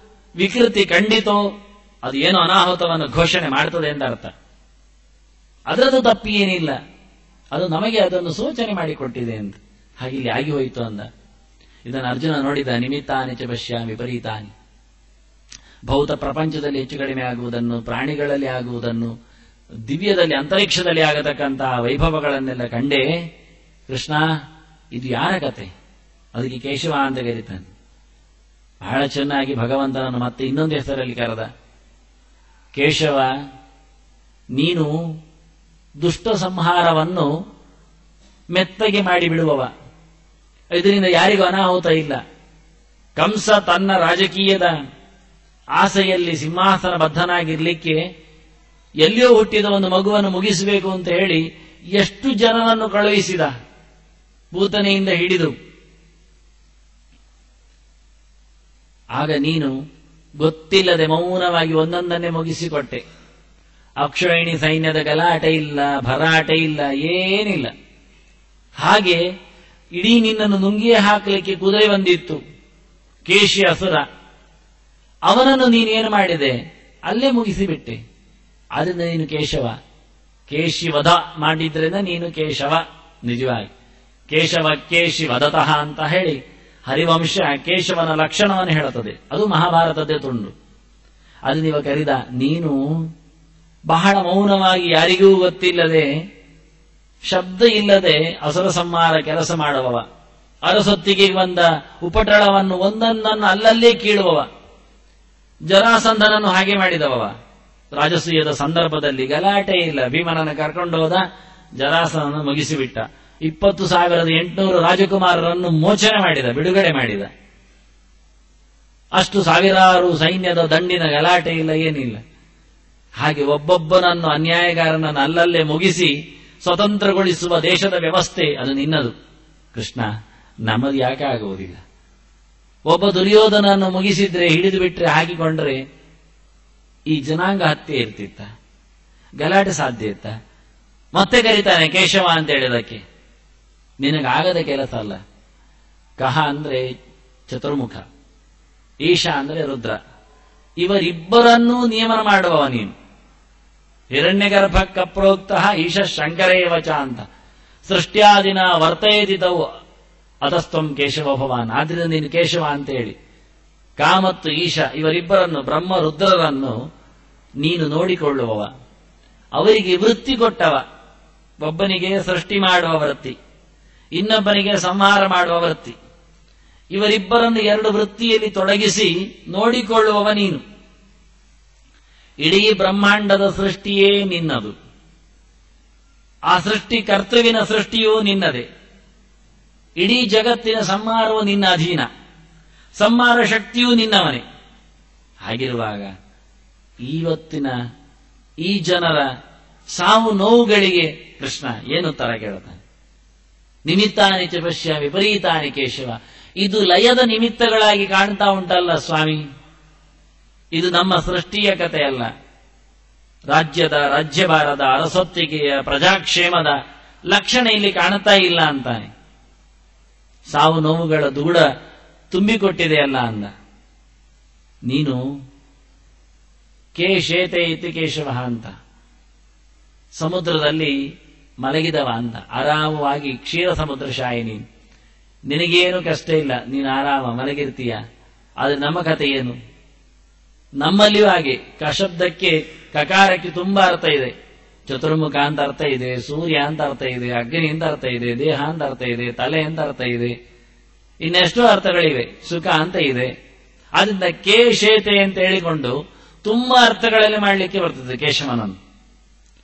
ವಿಕೃತಿ ಖಂಡಿತೋ ಅದು ಏನೋ ಅನಾಹುತವನ್ನು ಘೋಷಣೆ ಮಾಡ್ತದೆ ಅಂತ ಅರ್ಥ. ಅದರದ್ದು ತಪ್ಪಿ ಏನಿಲ್ಲ, ಅದು ನಮಗೆ ಅದನ್ನು ಸೂಚನೆ ಮಾಡಿಕೊಟ್ಟಿದೆ ಅಂತ. ಹಾಗೆ ಇಲ್ಲಿ ಆಗಿ ಹೋಯಿತು ಅಂದ. ಇದನ್ನು ಅರ್ಜುನ ನೋಡಿದ. ನಿಮಿತ್ತಾನಿ ಚ ಪಶ್ಯಾಮಿ ವಿಪರೀತಾನಿ. ಭೌತ ಪ್ರಪಂಚದಲ್ಲಿ ಹೆಚ್ಚು ಕಡಿಮೆ ಆಗುವುದನ್ನು, ಪ್ರಾಣಿಗಳಲ್ಲಿ ಆಗುವುದನ್ನು, ದಿವ್ಯದಲ್ಲಿ ಅಂತರಿಕ್ಷದಲ್ಲಿ ಆಗತಕ್ಕಂತಹ ವೈಭವಗಳನ್ನೆಲ್ಲ ಕಂಡೇ ಕೃಷ್ಣ ಇದು ಯಾರ ಕತೆ? ಅದಕ್ಕೆ ಕೇಶವ ಅಂತ ಕರೀತಾನೆ. ಬಹಳ ಚೆನ್ನಾಗಿ ಭಗವಂತನನ್ನು ಮತ್ತೆ ಇನ್ನೊಂದು ಹೆಸರಲ್ಲಿ ಕರೆದ. ಕೇಶವ, ನೀನು ದುಷ್ಟ ಸಂಹಾರವನ್ನು ಮೆತ್ತಗೆ ಮಾಡಿಬಿಡುವವ. ಇದರಿಂದ ಯಾರಿಗೂ ಅನಾಹುತ ಇಲ್ಲ. ಕಂಸ ತನ್ನ ರಾಜಕೀಯದ ಆಸೆಯಲ್ಲಿ ಸಿಂಹಾಸನ ಬದ್ಧನಾಗಿರ್ಲಿಕ್ಕೆ ಎಲ್ಲಿಯೋ ಹುಟ್ಟಿದ ಒಂದು ಮಗುವನ್ನು ಮುಗಿಸಬೇಕು ಅಂತ ಹೇಳಿ ಎಷ್ಟು ಜನರನ್ನು ಕಳುಹಿಸಿದ, ಪೂತನೆಯಿಂದ ಹಿಡಿದು. ಆಗ ನೀನು ಗೊತ್ತಿಲ್ಲದೆ ಮೌನವಾಗಿ ಒಂದೊಂದನ್ನೇ ಮುಗಿಸಿಕೊಟ್ಟೆ. ಅಕ್ಷೋಹಿಣಿ ಸೈನ್ಯದ ಗಲಾಟೆ ಇಲ್ಲ, ಭರಾಟೆ ಇಲ್ಲ, ಏನಿಲ್ಲ. ಹಾಗೆ ಇಡೀ ನಿನ್ನನ್ನು ನುಂಗಿಯೇ ಹಾಕಲಿಕ್ಕೆ ಕುದುರೆ ಬಂದಿತ್ತು, ಕೇಶಿ ಅಸುರ. ಅವನನ್ನು ನೀನೇನು ಮಾಡಿದೆ? ಅಲ್ಲೇ ಮುಗಿಸಿಬಿಟ್ಟೆ. ಆದ್ರಿಂದ ನೀನು ಕೇಶವ. ಕೇಶಿ ವಧ ಮಾಡಿದ್ರಿಂದ ನೀನು ಕೇಶವ. ನಿಜವಾಗಿ ಕೇಶವ ಕೇಶಿ ವಧತಃ ಅಂತ ಹೇಳಿ ಹರಿವಂಶ ಕೇಶವನ ಲಕ್ಷಣವನ್ನು ಹೇಳುತ್ತದೆ. ಅದು ಮಹಾಭಾರತದ್ದೇ ತುಂಡು. ಅದು ನೀವು ಕರೆದ. ನೀನು ಬಹಳ ಮೌನವಾಗಿ, ಯಾರಿಗೂ ಗೊತ್ತಿಲ್ಲದೆ, ಶಬ್ದ ಇಲ್ಲದೆ ಅಸುರ ಸಂಹಾರ ಕೆಲಸ ಮಾಡುವವ. ಅರಸೊತ್ತಿಗೆ ಬಂದ ಉಪಟಳವನ್ನು ಒಂದೊಂದನ್ನು ಅಲ್ಲಲ್ಲೇ ಕೀಳುವವ. ಜರಾಸಂಧನನ್ನು ಹಾಗೆ ಮಾಡಿದವವ. ರಾಜಸೂಯದ ಸಂದರ್ಭದಲ್ಲಿ ಗಲಾಟೆ ಇಲ್ಲ, ಭೀಮನನ್ನು ಕರ್ಕೊಂಡು ಹೋದ, ಜರಾಸನನ್ನು ಮುಗಿಸಿಬಿಟ್ಟ. 20,800 ರಾಜಕುಮಾರರನ್ನು ಮೋಚನೆ ಮಾಡಿದ, ಬಿಡುಗಡೆ ಮಾಡಿದ. ಅಷ್ಟು ಸಾವಿರಾರು ಸೈನ್ಯದ ದಂಡಿನ ಗಲಾಟೆ ಇಲ್ಲ, ಏನಿಲ್ಲ. ಹಾಗೆ ಒಬ್ಬೊಬ್ಬನನ್ನು, ಅನ್ಯಾಯಗಾರನನ್ನು ಅಲ್ಲಲ್ಲೇ ಮುಗಿಸಿ ಸ್ವತಂತ್ರಗೊಳಿಸುವ ದೇಶದ ವ್ಯವಸ್ಥೆ ಅದು ನಿನ್ನದು ಕೃಷ್ಣ. ನಮ್ಮದು ಯಾಕೆ ಆಗುವುದಿಲ್ಲ? ಒಬ್ಬ ದುರ್ಯೋಧನನ್ನು ಮುಗಿಸಿದ್ರೆ, ಹಿಡಿದು ಬಿಟ್ರೆ, ಹಾಕಿಕೊಂಡ್ರೆ ಈ ಜನಾಂಗ ಹತ್ಯೆ ಇರ್ತಿತ್ತ? ಗಲಾಟೆ ಸಾಧ್ಯ ಇತ್ತ? ಮತ್ತೆ ಕರೀತಾನೆ ಕೇಶವ ಅಂತ ಹೇಳಿದಕ್ಕೆ. ನಿನಗಾಗದ ಕೆಲಸ ಅಲ್ಲ. ಕಹ ಅಂದ್ರೆ ಚತುರ್ಮುಖ, ಈಶ ಅಂದ್ರೆ ರುದ್ರ. ಇವರಿಬ್ಬರನ್ನೂ ನಿಯಮನ ಮಾಡುವವ ನೀನು. ಹಿರಣ್ಯಗರ್ಭಕ್ಕ ಪ್ರೋಕ್ತ ಈಶ ಶಂಕರೇವಚ ಅಂತ. ಸೃಷ್ಟ್ಯಾದಿನ ವರ್ತಯದಿತವು ಅತಸ್ತ್ವಂ ಕೇಶವ ಭವಾನ್. ಆದ್ರಿಂದ ನೀನು ಕೇಶವ ಅಂತ ಹೇಳಿ. ಕಾ ಮತ್ತು ಈಶ ಇವರಿಬ್ಬರನ್ನು, ಬ್ರಹ್ಮ ರುದ್ರರನ್ನು ನೀನು ನೋಡಿಕೊಳ್ಳುವವ. ಅವರಿಗೆ ವೃತ್ತಿ ಕೊಟ್ಟವ. ಒಬ್ಬನಿಗೆ ಸೃಷ್ಟಿ ಮಾಡುವ ವೃತ್ತಿ, ಇನ್ನೊಬ್ಬನಿಗೆ ಸಂಹಾರ ಮಾಡುವ ವೃತ್ತಿ. ಇವರಿಬ್ಬರನ್ನು 2 ವೃತ್ತಿಯಲ್ಲಿ ತೊಡಗಿಸಿ ನೋಡಿಕೊಳ್ಳುವವ ನೀನು. ಇಡೀ ಬ್ರಹ್ಮಾಂಡದ ಸೃಷ್ಟಿಯೇ ನಿನ್ನದು. ಆ ಸೃಷ್ಟಿ ಕರ್ತೃವಿನ ಸೃಷ್ಟಿಯೂ ನಿನ್ನದೇ. ಇಡೀ ಜಗತ್ತಿನ ಸಂಹಾರವು ನಿನ್ನ ಅಧೀನ, ಸಂಹಾರ ಶಕ್ತಿಯೂ ನಿನ್ನವನೇ. ಹಾಗಿರುವಾಗ ಇವತ್ತಿನ ಈ ಜನರ ಸಾವು ನೋವುಗಳಿಗೆ ಕೃಷ್ಣ ಏನು ಉತ್ತರ ಕೇಳುತ್ತಾನೆ? ನಿಮಿತ್ತಾನಿ ಚ ಪಶ್ಯಾಮಿ ವಿಪರೀತಾನಿ ಕೇಶವ. ಇದು ಲಯದ ನಿಮಿತ್ತಗಳಾಗಿ ಕಾಣ್ತಾ ಉಂಟಲ್ಲ ಸ್ವಾಮಿ. ಇದು ನಮ್ಮ ಸೃಷ್ಟಿಯ ಕಥೆಯಲ್ಲ. ರಾಜ್ಯಭಾರದ ಅರಸೊತ್ತಿಗೆಯ ಪ್ರಜಾಕ್ಷೇಮದ ಲಕ್ಷಣ ಇಲ್ಲಿ ಕಾಣ್ತಾ ಇಲ್ಲ ಅಂತಾನೆ. ಸಾವು ನೋವುಗಳ ದೂಡ ತುಂಬಿಕೊಟ್ಟಿದೆಯಲ್ಲ ಅಂದ. ನೀನು ಕೇಶೇತೆ ಇತಿ ಕೇಶವ ಅಂತ ಸಮುದ್ರದಲ್ಲಿ ಮಲಗಿದವ ಅಂತ. ಆರಾಮವಾಗಿ ಕ್ಷೀರ ಸಮುದ್ರ ಶಾಯಿ ನೀನು. ನಿನಗೇನು ಕಷ್ಟ ಇಲ್ಲ, ನೀನು ಆರಾಮ ಮಲಗಿರ್ತೀಯ. ಆದರೆ ನಮ್ಮ ಕಥೆ ಏನು? ನಮ್ಮಲ್ಲಿಯೂ ಹಾಗೆ ಕಶಬ್ದಕ್ಕೆ ಕಕಾರಕ್ಕೆ ತುಂಬಾ ಅರ್ಥ ಇದೆ. ಚತುರ್ಮುಖ ಅಂತ ಅರ್ಥ ಇದೆ, ಸೂರ್ಯ ಅಂತ ಅರ್ಥ ಇದೆ, ಅಗ್ನಿ ಅಂತ ಅರ್ಥ ಇದೆ, ದೇಹ ಅಂತ ಅರ್ಥ ಇದೆ, ತಲೆ ಅಂತ ಅರ್ಥ ಇದೆ, ಇನ್ನೆಷ್ಟೋ ಅರ್ಥಗಳಿವೆ, ಸುಖ ಅಂತ ಇದೆ. ಆದ್ರಿಂದ ಕೇಶೇತೆ ಅಂತ ಹೇಳಿಕೊಂಡು ತುಂಬಾ ಅರ್ಥಗಳಲ್ಲಿ ಮಾಡಲಿಕ್ಕೆ ಬರ್ತದೆ ಕೇಶವನನ್ನು.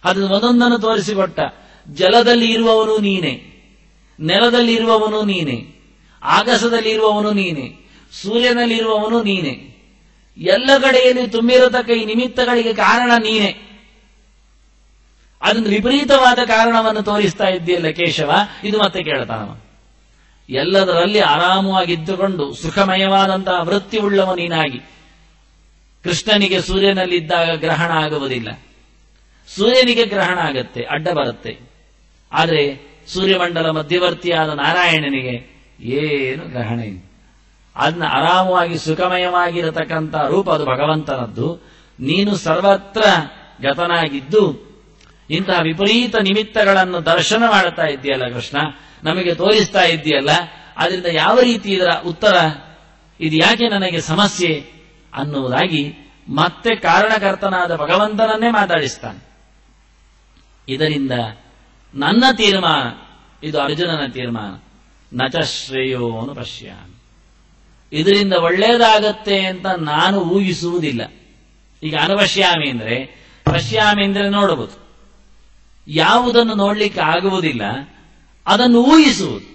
ಅದನ್ನು ಒಂದೊಂದನ್ನು ತೋರಿಸಿಕೊಟ್ಟ. ಜಲದಲ್ಲಿ ಇರುವವನು ನೀನೆ, ನೆಲದಲ್ಲಿ ಇರುವವನು ನೀನೆ, ಆಗಸದಲ್ಲಿ ಇರುವವನು ನೀನೆ, ಸೂರ್ಯನಲ್ಲಿ ಇರುವವನು ನೀನೆ, ಎಲ್ಲ ಕಡೆಯಲ್ಲಿ ತುಂಬಿರತಕ್ಕ ಈ ನಿಮಿತ್ತಗಳಿಗೆ ಕಾರಣ ನೀನೆ. ಅದನ್ನು ವಿಪರೀತವಾದ ಕಾರಣವನ್ನು ತೋರಿಸ್ತಾ ಇದ್ದೀಯಲ್ಲ ಕೇಶವ, ಇದು ಮತ್ತೆ ಕೇಳ್ತಾನವ. ಎಲ್ಲದರಲ್ಲಿ ಆರಾಮವಾಗಿದ್ದುಕೊಂಡು ಸುಖಮಯವಾದಂತಹ ವೃತ್ತಿ ಉಳ್ಳವ ನೀನಾಗಿ, ಕೃಷ್ಣನಿಗೆ ಸೂರ್ಯನಲ್ಲಿದ್ದಾಗ ಗ್ರಹಣ ಆಗುವುದಿಲ್ಲ, ಸೂರ್ಯನಿಗೆ ಗ್ರಹಣ ಆಗತ್ತೆ, ಅಡ್ಡ ಬರುತ್ತೆ. ಆದರೆ ಸೂರ್ಯಮಂಡಲ ಮಧ್ಯವರ್ತಿಯಾದ ನಾರಾಯಣನಿಗೆ ಏನು ಗ್ರಹಣ ಇಲ್ಲ. ಅದನ್ನ ಆರಾಮವಾಗಿ ಸುಖಮಯವಾಗಿರತಕ್ಕಂಥ ರೂಪ ಅದು ಭಗವಂತನದ್ದು. ನೀನು ಸರ್ವತ್ರ ಗತನಾಗಿದ್ದು ಇಂತಹ ವಿಪರೀತ ನಿಮಿತ್ತಗಳನ್ನು ದರ್ಶನ ಮಾಡುತ್ತಾ ಇದ್ದೀಯಲ್ಲ ಕೃಷ್ಣ, ನಮಗೆ ತೋರಿಸ್ತಾ ಇದ್ದೀಯಲ್ಲ. ಅದರಿಂದ ಯಾವ ರೀತಿ ಇದರ ಉತ್ತರ, ಇದು ಯಾಕೆ ನನಗೆ ಸಮಸ್ಯೆ ಅನ್ನುವುದಾಗಿ ಮತ್ತೆ ಕಾರಣಕರ್ತನಾದ ಭಗವಂತನನ್ನೇ ಮಾತಾಡಿಸ್ತಾನೆ. ಇದರಿಂದ ನನ್ನ ತೀರ್ಮಾನ, ಇದು ಅರ್ಜುನನ ತೀರ್ಮಾನ, ನಚ ಶ್ರೇಯೋನು ಪಶ್ಯಾಮಿ, ಇದರಿಂದ ಒಳ್ಳೆಯದಾಗತ್ತೆ ಅಂತ ನಾನು ಊಹಿಸುವುದಿಲ್ಲ. ಈಗ ಅನುಪಶ್ಯಾಮಿ ಅಂದ್ರೆ, ಪಶ್ಯಾಮಿ ಅಂದ್ರೆ ನೋಡಬಹುದು, ಯಾವುದನ್ನು ನೋಡ್ಲಿಕ್ಕೆ ಆಗುವುದಿಲ್ಲ ಅದನ್ನು ಊಹಿಸುವುದು,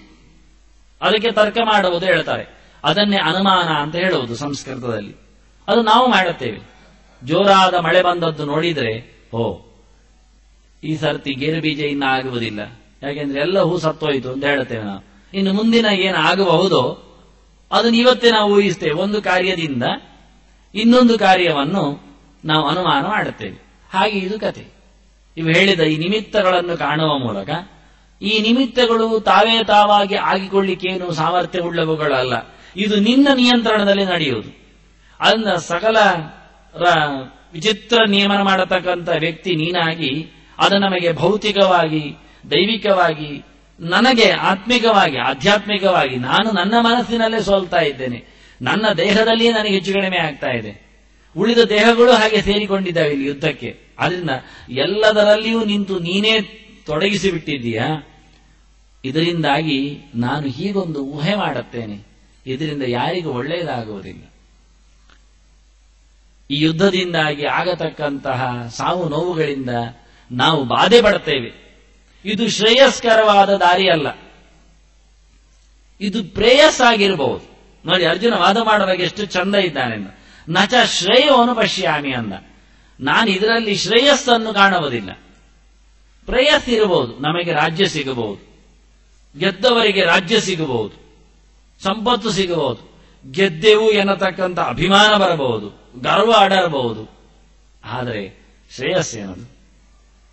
ಅದಕ್ಕೆ ತರ್ಕ ಮಾಡುವುದು ಹೇಳ್ತಾರೆ. ಅದನ್ನೇ ಅನುಮಾನ ಅಂತ ಹೇಳುವುದು ಸಂಸ್ಕೃತದಲ್ಲಿ. ಅದು ನಾವು ಮಾಡುತ್ತೇವೆ. ಜೋರಾದ ಮಳೆ ಬಂದದ್ದು ನೋಡಿದ್ರೆ, ಓ ಈ ಸರ್ತಿ ಗೇರು ಬೀಜ ಇನ್ನ ಆಗುವುದಿಲ್ಲ, ಯಾಕೆಂದ್ರೆ ಎಲ್ಲ ಹೂ ಸತ್ತೋಯ್ತು ಅಂತ ಹೇಳುತ್ತೇವೆ ನಾವು. ಇನ್ನು ಮುಂದಿನ ಏನು ಆಗಬಹುದೋ ಅದನ್ನು ಇವತ್ತೇ ನಾವು ಊಹಿಸ್ತೇವೆ. ಒಂದು ಕಾರ್ಯದಿಂದ ಇನ್ನೊಂದು ಕಾರ್ಯವನ್ನು ನಾವು ಅನುಮಾನ ಮಾಡುತ್ತೇವೆ. ಹಾಗೆ ಇದು ಕತೆ. ಇವು ಹೇಳಿದ ಈ ನಿಮಿತ್ತಗಳನ್ನು ಕಾಣುವ ಮೂಲಕ, ಈ ನಿಮಿತ್ತಗಳು ತಾವೇ ತಾವಾಗಿ ಆಗಿಕೊಳ್ಳಿಕ್ಕೇನು ಸಾಮರ್ಥ್ಯವುಳ್ಳವುಗಳಲ್ಲ, ಇದು ನಿನ್ನ ನಿಯಂತ್ರಣದಲ್ಲಿ ನಡೆಯುವುದು. ಅದನ್ನ ಸಕಲ ವಿಚಿತ್ರ ನಿಯಮನ ಮಾಡತಕ್ಕಂಥ ವ್ಯಕ್ತಿ ನೀನಾಗಿ, ಅದು ನಮಗೆ ಭೌತಿಕವಾಗಿ, ದೈವಿಕವಾಗಿ, ನನಗೆ ಆತ್ಮಿಕವಾಗಿ, ಆಧ್ಯಾತ್ಮಿಕವಾಗಿ ನಾನು ನನ್ನ ಮನಸ್ಸಿನಲ್ಲೇ ಸೋಲ್ತಾ ಇದ್ದೇನೆ. ನನ್ನ ದೇಹದಲ್ಲಿ ನನಗೆ ಹೆಚ್ಚು ಕಡಿಮೆ ಆಗ್ತಾ ಇದೆ. ಉಳಿದ ದೇಹಗಳು ಹಾಗೆ ಸೇರಿಕೊಂಡಿದ್ದಾವೆ ಇಲ್ಲಿ ಯುದ್ಧಕ್ಕೆ. ಅದರಿಂದ ಎಲ್ಲದರಲ್ಲಿಯೂ ನಿಂತು ನೀನೇ ತೊಡಗಿಸಿ ಬಿಟ್ಟಿದ್ದೀಯಾ. ಇದರಿಂದಾಗಿ ನಾನು ಹೀಗೊಂದು ಊಹೆ ಮಾಡುತ್ತೇನೆ, ಇದರಿಂದ ಯಾರಿಗೂ ಒಳ್ಳೆಯದಾಗುವುದಿಲ್ಲ. ಈ ಯುದ್ಧದಿಂದಾಗಿ ಆಗತಕ್ಕಂತಹ ಸಾವು ನೋವುಗಳಿಂದ ನಾವು ಬಾಧೆ ಪಡ್ತೇವೆ. ಇದು ಶ್ರೇಯಸ್ಕರವಾದ ದಾರಿ ಅಲ್ಲ, ಇದು ಪ್ರೇಯಸ್ಸಾಗಿರಬಹುದು. ನೋಡಿ, ಅರ್ಜುನ ವಾದ ಮಾಡುವಾಗ ಎಷ್ಟು ಚಂದ ಇದ್ದಾನೆ. ನಚ ಶ್ರೇಯೋನು ಪಶ್ಯಾಮಿ ಅಂದ. ನಾನು ಇದರಲ್ಲಿ ಶ್ರೇಯಸ್ಸನ್ನು ಕಾಣುವುದಿಲ್ಲ. ಪ್ರೇಯಸ್ ಇರಬಹುದು, ನಮಗೆ ರಾಜ್ಯ ಸಿಗಬಹುದು, ಗೆದ್ದವರಿಗೆ ರಾಜ್ಯ ಸಿಗಬಹುದು, ಸಂಪತ್ತು ಸಿಗಬಹುದು, ಗೆದ್ದೆವು ಎನ್ನತಕ್ಕಂಥ ಅಭಿಮಾನ ಬರಬಹುದು, ಗರ್ವ ಅಡರಬಹುದು. ಆದರೆ ಶ್ರೇಯಸ್ಸೇನದು?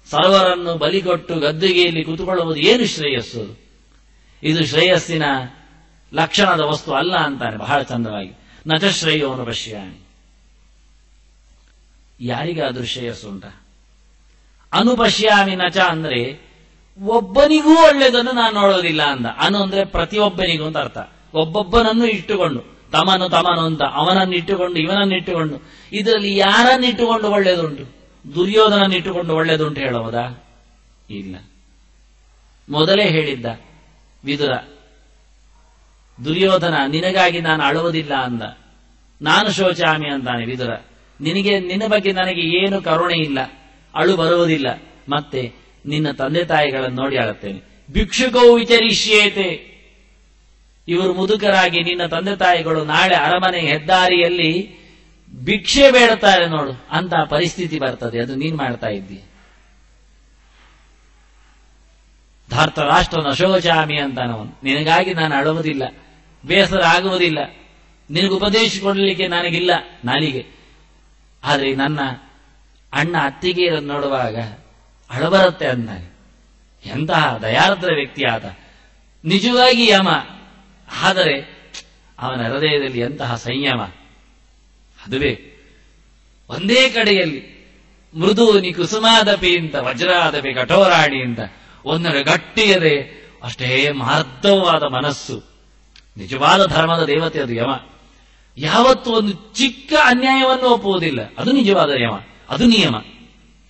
ಸರ್ವರನ್ನು ಬಲಿಕೊಟ್ಟು ಗದ್ದುಗೆಯಲ್ಲಿ ಕೂತುಕೊಳ್ಳುವುದು ಏನು ಶ್ರೇಯಸ್ಸು? ಇದು ಶ್ರೇಯಸ್ಸಿನ ಲಕ್ಷಣದ ವಸ್ತು ಅಲ್ಲ ಅಂತಾನೆ ಬಹಳ ಚಂದವಾಗಿ. ನಚ ಶ್ರೇಯೋನು ಪಶ್ಯಾಮಿ. ಯಾರಿಗಾದ್ರೂ ಶ್ರೇಯಸ್ಸುಂಟ? ಅನುಪಶ್ಯಾಮಿ ನಚ ಅಂದ್ರೆ ಒಬ್ಬನಿಗೂ ಒಳ್ಳೆಯದನ್ನು ನಾನು ನೋಡೋದಿಲ್ಲ ಅಂದ. ಅನು ಅಂದ್ರೆ ಪ್ರತಿಯೊಬ್ಬನಿಗೂ ಅಂತ ಅರ್ಥ. ಒಬ್ಬೊಬ್ಬನನ್ನು ಇಟ್ಟುಕೊಂಡು, ತಮನು ಅಂತ ಅವನನ್ನು ಇಟ್ಟುಕೊಂಡು ಇವನನ್ನು ಇಟ್ಟುಕೊಂಡು, ಇದರಲ್ಲಿ ಯಾರನ್ನಿಟ್ಟುಕೊಂಡು ಒಳ್ಳೆಯದುಂಟು? ದುರ್ಯೋಧನನ್ನಿಟ್ಟುಕೊಂಡು ಒಳ್ಳೆಯದುಂಟು ಹೇಳುವುದಾ? ಇಲ್ಲ. ಮೊದಲೇ ಹೇಳಿದ್ದ ವಿದುರ, ದುರ್ಯೋಧನ ನಿನಗಾಗಿ ನಾನು ಅಳುವುದಿಲ್ಲ ಅಂದ. ನಾನು ಶೋಚಾಮಿ ಅಂತಾನೆ ವಿದುರ. ನಿನ್ನ ಬಗ್ಗೆ ನನಗೆ ಏನು ಕರುಣೆ ಇಲ್ಲ, ಅಳು ಬರುವುದಿಲ್ಲ. ಮತ್ತೆ ನಿನ್ನ ತಂದೆ ತಾಯಿಗಳನ್ನು ನೋಡಿ ಅಳುತ್ತೇನೆ. ಭಿಕ್ಷುಕೌ ವಿಚರಿಷ್ಯೇತೆ, ಇವರು ಮುದುಕರಾಗಿ ನಿನ್ನ ತಂದೆ ತಾಯಿಗಳು ನಾಳೆ ಅರಮನೆ ಹೆದ್ದಾರಿಯಲ್ಲಿ ಭಿಕ್ಷೆ ಬೇಡುತ್ತಾರೆ ನೋಡು, ಅಂತ ಪರಿಸ್ಥಿತಿ ಬರ್ತದೆ. ಅದು ನೀನ್ ಮಾಡ್ತಾ ಇದ್ದೀಯ. ಧಾರ್ತ ರಾಷ್ಟ್ರನ ಶೋಚಾಮಿ ಅಂತಾನವನು. ನಿನಗಾಗಿ ನಾನು ಅಳುವುದಿಲ್ಲ, ಬೇಸರ ಆಗುವುದಿಲ್ಲ, ನಿನಗೆ ಉಪದೇಶಿಕೊಳ್ಳಲಿಕ್ಕೆ ನನಗಿಲ್ಲ ನಾಲಿಗೆ. ಆದರೆ ನನ್ನ ಅಣ್ಣ ಅತ್ತಿಗೆಯರನ್ನು ನೋಡುವಾಗ ಅಳಬರುತ್ತೆ ಅಂದಾನೆ. ಎಂತಹ ದಯಾರ್ದ್ರ ವ್ಯಕ್ತಿ ಆತ, ನಿಜವಾಗಿ ಯಮ. ಆದರೆ ಅವನ ಹೃದಯದಲ್ಲಿ ಎಂತಹ ಸಂಯಮ, ಅದುವೇ ಒಂದೇ ಕಡೆಯಲ್ಲಿ ಮೃದುನಿ ಕುಸುಮಾದಪಿ ಅಂತ, ವಜ್ರಾದಪಿ ಕಠೋರಾಣಿ ಅಂತ, ಒಂದರ ಗಟ್ಟಿಯದೆ ಅಷ್ಟೇ ಮಾರ್ಧವವಾದ ಮನಸ್ಸು. ನಿಜವಾದ ಧರ್ಮದ ದೇವತೆ ಅದು ಯಮ. ಯಾವತ್ತೂ ಒಂದು ಚಿಕ್ಕ ಅನ್ಯಾಯವನ್ನು ಒಪ್ಪುವುದಿಲ್ಲ. ಅದು ನಿಜವಾದ ನಿಯಮ, ಅದು ನಿಯಮ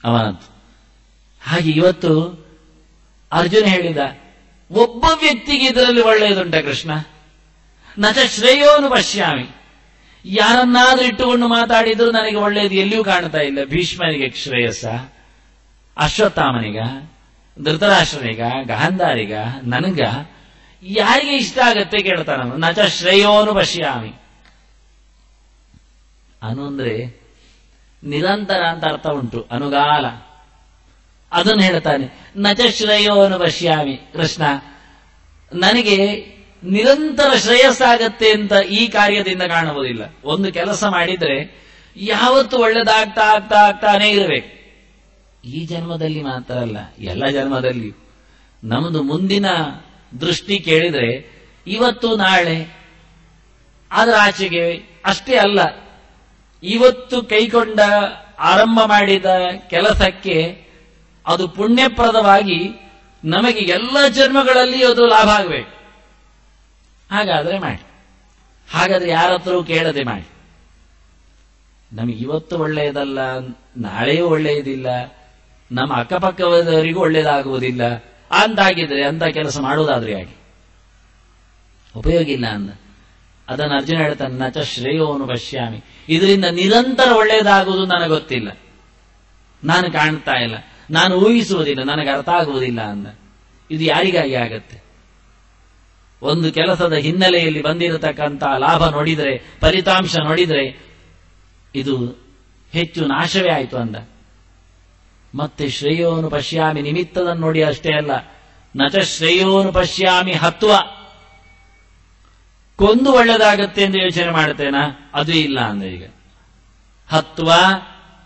ಅವನದ್ದು. ಹಾಗೆ ಇವತ್ತು ಅರ್ಜುನ ಹೇಳಿದ, ಒಬ್ಬ ವ್ಯಕ್ತಿಗೆ ಇದರಲ್ಲಿ ಒಳ್ಳೆಯದುಂಟ ಕೃಷ್ಣ? ನಚ ಶ್ರೇಯೋನು ಪಶ್ಯಾಮಿ. ಯಾರನ್ನಾದ್ರೂ ಇಟ್ಟುಕೊಂಡು ಮಾತಾಡಿದ್ರು ನನಗೆ ಒಳ್ಳೆಯದು ಎಲ್ಲಿಯೂ ಕಾಣ್ತಾ ಇಲ್ಲ. ಭೀಷ್ಮನಿಗೆ ಶ್ರೇಯಸ್ಸ, ಅಶ್ವತ್ಥಾಮನಿಗ, ಧೃತರಾಷ್ಟ್ರನಿಗ, ಗಾಂಧಾರಿಗ, ನನಗ, ಯಾರಿಗೆ ಇಷ್ಟ ಆಗತ್ತೆ ಕೇಳ್ತಾನ. ನಚ ಶ್ರೇಯೋನು ಪಶ್ಯಾಮಿ ಅನು ಅಂದ್ರೆ ನಿರಂತರ ಅಂತ ಅರ್ಥ ಉಂಟು, ಅನುಗಾಲ. ಅದನ್ನು ಹೇಳ್ತಾನೆ. ನಚ ಶ್ರೇಯೋನು ಪಶ್ಯಾಮಿ. ಕೃಷ್ಣ, ನನಗೆ ನಿರಂತರ ಶ್ರೇಯಸ್ಸಾಗತ್ತೆ ಅಂತ ಈ ಕಾರ್ಯದಿಂದ ಕಾಣುವುದಿಲ್ಲ. ಒಂದು ಕೆಲಸ ಮಾಡಿದ್ರೆ ಯಾವತ್ತು ಒಳ್ಳೆದಾಗ್ತಾ ಆಗ್ತಾ ಆಗ್ತಾನೇ ಇರಬೇಕು. ಈ ಜನ್ಮದಲ್ಲಿ ಮಾತ್ರ ಅಲ್ಲ, ಎಲ್ಲ ಜನ್ಮದಲ್ಲಿಯೂ. ನಮ್ಮದು ಮುಂದಿನ ದೃಷ್ಟಿ ಕೇಳಿದ್ರೆ ಇವತ್ತು ನಾಳೆ ಅದರ ಆಚೆಗೆ ಅಷ್ಟೇ ಅಲ್ಲ, ಇವತ್ತು ಕೈಗೊಂಡ ಆರಂಭ ಮಾಡಿದ ಕೆಲಸಕ್ಕೆ ಅದು ಪುಣ್ಯಪ್ರದವಾಗಿ ನಮಗೆ ಎಲ್ಲ ಜನ್ಮಗಳಲ್ಲಿ ಅದು ಲಾಭ ಆಗಬೇಕು. ಹಾಗಾದ್ರೆ ಮಾಡಿ. ಹಾಗಾದ್ರೆ ಯಾರ ಹತ್ರವೂ ಕೇಳದೆ ಮಾಡಿ. ನಮಗೆ ಇವತ್ತು ಒಳ್ಳೆಯದಲ್ಲ, ನಾಳೆಯೂ ಒಳ್ಳೆಯದಿಲ್ಲ, ನಮ್ಮ ಅಕ್ಕಪಕ್ಕದವರಿಗೂ ಒಳ್ಳೆಯದಾಗುವುದಿಲ್ಲ ಅಂತಾಗಿದ್ರೆ ಅಂತ ಕೆಲಸ ಮಾಡುವುದಾದ್ರೆ ಹಾಗೆ ಉಪಯೋಗ ಇಲ್ಲ ಅಂದ. ಅದನ್ನು ಅರ್ಜುನ ಹೇಳ್ತಾನೆ, ನಚ ಶ್ರೇಯೋನು ಪಶ್ಯಾಮಿ. ಇದರಿಂದ ನಿರಂತರ ಒಳ್ಳೆಯದಾಗುವುದು ನನಗೆ ಗೊತ್ತಿಲ್ಲ, ನಾನು ಕಾಣ್ತಾ ಇಲ್ಲ, ನಾನು ಊಹಿಸುವುದಿಲ್ಲ, ನನಗೆ ಅರ್ಥ ಆಗುವುದಿಲ್ಲ ಅಂದ. ಇದು ಯಾರಿಗಾಗಿ ಆಗತ್ತೆ? ಒಂದು ಕೆಲಸದ ಹಿನ್ನೆಲೆಯಲ್ಲಿ ಬಂದಿರತಕ್ಕಂಥ ಲಾಭ ನೋಡಿದ್ರೆ, ಫಲಿತಾಂಶ ನೋಡಿದ್ರೆ ಇದು ಹೆಚ್ಚು ನಾಶವೇ ಆಯಿತು ಅಂದ. ಮತ್ತೆ ಶ್ರೇಯೋನು ಪಶ್ಯಾಮಿ ನಿಮಿತ್ತದನ್ನು ನೋಡಿ ಅಷ್ಟೇ ಅಲ್ಲ, ನಚ ಶ್ರೇಯೋನು ಪಶ್ಯಾಮಿ ಹತ್ವ. ಕೊಂದು ಒಳ್ಳೆದಾಗತ್ತೆ ಎಂದು ಯೋಚನೆ ಮಾಡ್ತೇನಾ? ಅದು ಇಲ್ಲ ಅಂದ್ರೆ ಈಗ ಹತ್ವ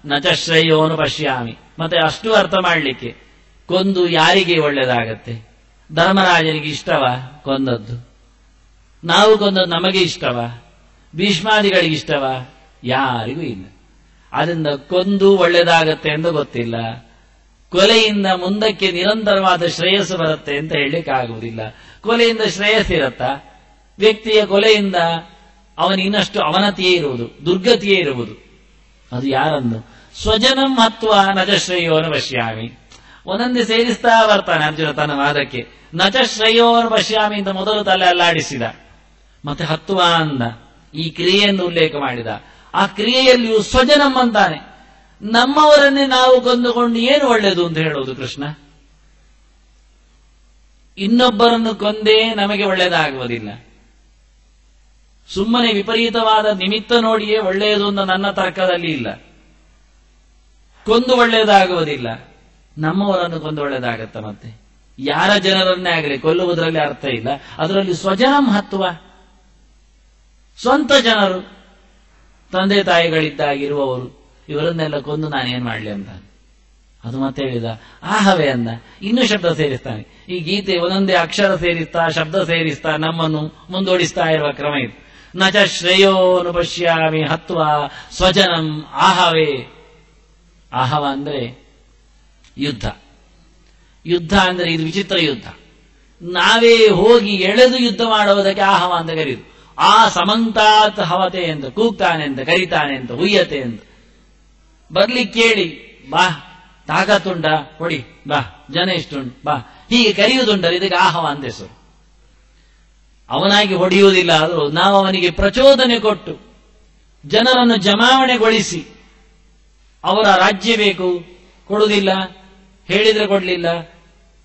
ನಚ ಶ್ರೇಯೋನು ಪಶ್ಯಾಮಿ. ಮತ್ತೆ ಅಷ್ಟು ಅರ್ಥ ಮಾಡಲಿಕ್ಕೆ, ಕೊಂದು ಯಾರಿಗೆ ಒಳ್ಳೆದಾಗತ್ತೆ? ಧರ್ಮರಾಜನಿಗೆ ಇಷ್ಟವಾ ಕೊಂದದ್ದು? ನಾವು ಕೊಂದದ್ದು ನಮಗೆ ಇಷ್ಟವಾ? ಭೀಷ್ಮಾದಿಗಳಿಗೆ ಇಷ್ಟವಾ? ಯಾರಿಗೂ ಇಲ್ಲ. ಅದರಿಂದ ಕೊಂದು ಒಳ್ಳೆದಾಗತ್ತೆ ಎಂದು ಗೊತ್ತಿಲ್ಲ. ಕೊಲೆಯಿಂದ ಮುಂದಕ್ಕೆ ನಿರಂತರವಾದ ಶ್ರೇಯಸ್ಸು ಬರುತ್ತೆ ಅಂತ ಹೇಳಲಿಕ್ಕೆ ಆಗುವುದಿಲ್ಲ. ಕೊಲೆಯಿಂದ ಶ್ರೇಯಸ್ಸಿರತ್ತಾ? ವ್ಯಕ್ತಿಯ ಕೊಲೆಯಿಂದ ಅವನ ಇನ್ನಷ್ಟು ಅವನತಿಯೇ ಇರುವುದು, ದುರ್ಗತಿಯೇ ಇರುವುದು. ಅದು ಯಾರನ್ನು? ಸ್ವಜನಂ ಹತ್ವ ನಚ ಶ್ರೇಯೋನು ಪಶ್ಯಾಮಿ. ಒಂದೊಂದೇ ಸೇರಿಸ್ತಾ ಬರ್ತಾನೆ ಅರ್ಜುನ ತನ್ನ ವಾದಕ್ಕೆ. ನಚ ಶ್ರೇಯೋನು ಪಶ್ಯಾಮಿ ಅಂತ ಮೊದಲು ತಲೆ ಅಲ್ಲಾಡಿಸಿದ, ಮತ್ತೆ ಹತ್ವ ಅಂದ, ಈ ಕ್ರಿಯೆಯನ್ನು ಉಲ್ಲೇಖ ಮಾಡಿದ. ಆ ಕ್ರಿಯೆಯಲ್ಲಿಯೂ ಸ್ವಜನಂ ಅಂತಾನೆ. ನಮ್ಮವರನ್ನೇ ನಾವು ಕೊಂದುಕೊಂಡು ಏನು ಒಳ್ಳೆಯದು ಅಂತ ಹೇಳುವುದು ಕೃಷ್ಣ? ಇನ್ನೊಬ್ಬರನ್ನು ಕೊಂದೇ ನಮಗೆ ಒಳ್ಳೆಯದಾಗುವುದಿಲ್ಲ. ಸುಮ್ಮನೆ ವಿಪರೀತವಾದ ನಿಮಿತ್ತ ನೋಡಿಯೇ ಒಳ್ಳೆಯದು ಅಂತ ನನ್ನ ತರ್ಕದಲ್ಲಿ ಇಲ್ಲ. ಕೊಂದು ಒಳ್ಳೆಯದಾಗುವುದಿಲ್ಲ, ನಮ್ಮವರನ್ನು ಕೊಂದು ಒಳ್ಳೆಯದಾಗತ್ತ. ಮತ್ತೆ ಯಾರ ಜನರನ್ನೇ ಆಗಲಿ ಕೊಲ್ಲುವುದರಲ್ಲಿ ಅರ್ಥ ಇಲ್ಲ. ಅದರಲ್ಲಿ ಸ್ವಜನಂ ಹತ್ವ, ಸ್ವಂತ ಜನರು, ತಂದೆ ತಾಯಿಗಳಿದ್ದಾಗಿರುವವರು, ಇವರನ್ನೆಲ್ಲ ಕೊಂದು ನಾನೇನ್ ಮಾಡ್ಲಿ ಅಂತ. ಅದು ಮತ್ತೆ ಹೇಳಿದ ಆಹವೇ ಅಂದ. ಇನ್ನೂ ಶಬ್ದ ಸೇರಿಸ್ತಾನೆ. ಈ ಗೀತೆ ಒಂದೊಂದೇ ಅಕ್ಷರ ಸೇರಿಸ್ತಾ ಶಬ್ದ ಸೇರಿಸ್ತಾ ನಮ್ಮನ್ನು ಮುಂದೋಡಿಸ್ತಾ ಇರುವ ಕ್ರಮ ಇದು. ನಚ ಶ್ರೇಯೋನು ಪಶ್ಯಾಮಿ ಹತ್ವ ಸ್ವಜನಂ ಆಹವೇ. ಆಹವ ಅಂದ್ರೆ ಯುದ್ಧ. ಯುದ್ಧ ಅಂದ್ರೆ ಇದು ವಿಚಿತ್ರ ಯುದ್ಧ. ನಾವೇ ಹೋಗಿ ಎಳೆದು ಯುದ್ಧ ಮಾಡುವುದಕ್ಕೆ ಆಹವ ಅಂತ ಕರೆಯುದು. ಆ ಸಮಂತಾತ್ ಹವತೆ ಅಂತ ಕೂಗ್ತಾನೆ ಅಂತ, ಕರೀತಾನೆ ಅಂತ, ಹುಯ್ಯತೆ ಅಂತ. ಬರ್ಲಿಕ್ಕೆ ಕೇಳಿ, ಬಾ ತಾಕತ್ತುಂಟ ಹೊಡಿ, ಬಾ ಜನ ಎಷ್ಟುಂಟು ಬಾ, ಹೀಗೆ ಕರೆಯುವುದುಂಟಲ್ಲ, ಇದಕ್ಕೆ ಆಹವ ಅಂತ ಹೆಸರು. ಅವನಾಗಿ ಹೊಡೆಯುವುದಿಲ್ಲ, ಆದರೂ ನಾವು ಅವನಿಗೆ ಪ್ರಚೋದನೆ ಕೊಟ್ಟು ಜನರನ್ನು ಜಮಾವಣೆಗೊಳಿಸಿ, ಅವರ ರಾಜ್ಯ ಬೇಕು ಕೊಡುವುದಿಲ್ಲ, ಹೇಳಿದ್ರೆ ಕೊಡ್ಲಿಲ್ಲ,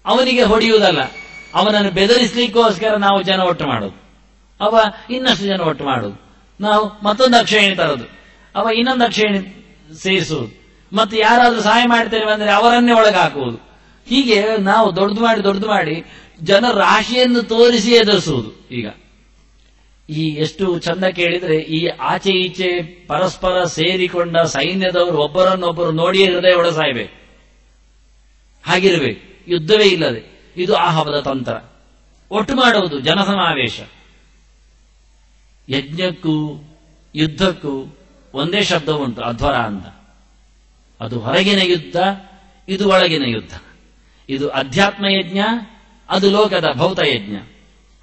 ಅವನಿಗೆ ಹೊಡೆಯುವುದಲ್ಲ, ಅವನನ್ನು ಬೆದರಿಸಲಿಕ್ಕೋಸ್ಕರ ನಾವು ಜನ ಒಟ್ಟು ಮಾಡೋದು. ಅವ ಇನ್ನಷ್ಟು ಜನ ಒಟ್ಟು ಮಾಡುವುದು, ನಾವು ಮತ್ತೊಂದು ಅಕ್ಷಯಣಿ ತರೋದು, ಅವ ಇನ್ನೊಂದು ಅಕ್ಷಯಣಿ ಸೇರಿಸುವುದು, ಮತ್ತೆ ಯಾರಾದ್ರೂ ಸಹಾಯ ಮಾಡ್ತೇವೆ ಅಂದ್ರೆ ಅವರನ್ನೇ ಒಳಗೆ ಹಾಕುವುದು. ಹೀಗೆ ನಾವು ದೊಡ್ಡದು ಮಾಡಿ ಜನ ರಾಶಿಯನ್ನು ತೋರಿಸಿ ಎದುರಿಸುವುದು. ಈಗ ಈ ಎಷ್ಟು ಚಂದ ಕೇಳಿದ್ರೆ, ಈ ಆಚೆ ಈಚೆ ಪರಸ್ಪರ ಸೇರಿಕೊಂಡ ಸೈನ್ಯದವರು ಒಬ್ಬರನ್ನೊಬ್ಬರು ನೋಡಿಯೇ ಹೃದಯ ಒಳಸಾಯ್ಬೇಕು, ಹಾಗಿರಬೇಕು, ಯುದ್ಧವೇ ಇಲ್ಲದೆ. ಇದು ಆಹವದ ತಂತ್ರ. ಒಟ್ಟು ಮಾಡುವುದು ಜನಸಮಾವೇಶ. ಯಜ್ಞಕ್ಕೂ ಯುದ್ಧಕ್ಕೂ ಒಂದೇ ಶಬ್ದ ಉಂಟು, ಅಧ್ವರ ಅಂತ. ಅದು ಹೊರಗಿನ ಯುದ್ಧ, ಇದು ಒಳಗಿನ ಯುದ್ಧ. ಇದು ಅಧ್ಯಾತ್ಮ ಯಜ್ಞ, ಅದು ಲೋಕದ ಭೌತ ಯಜ್ಞ.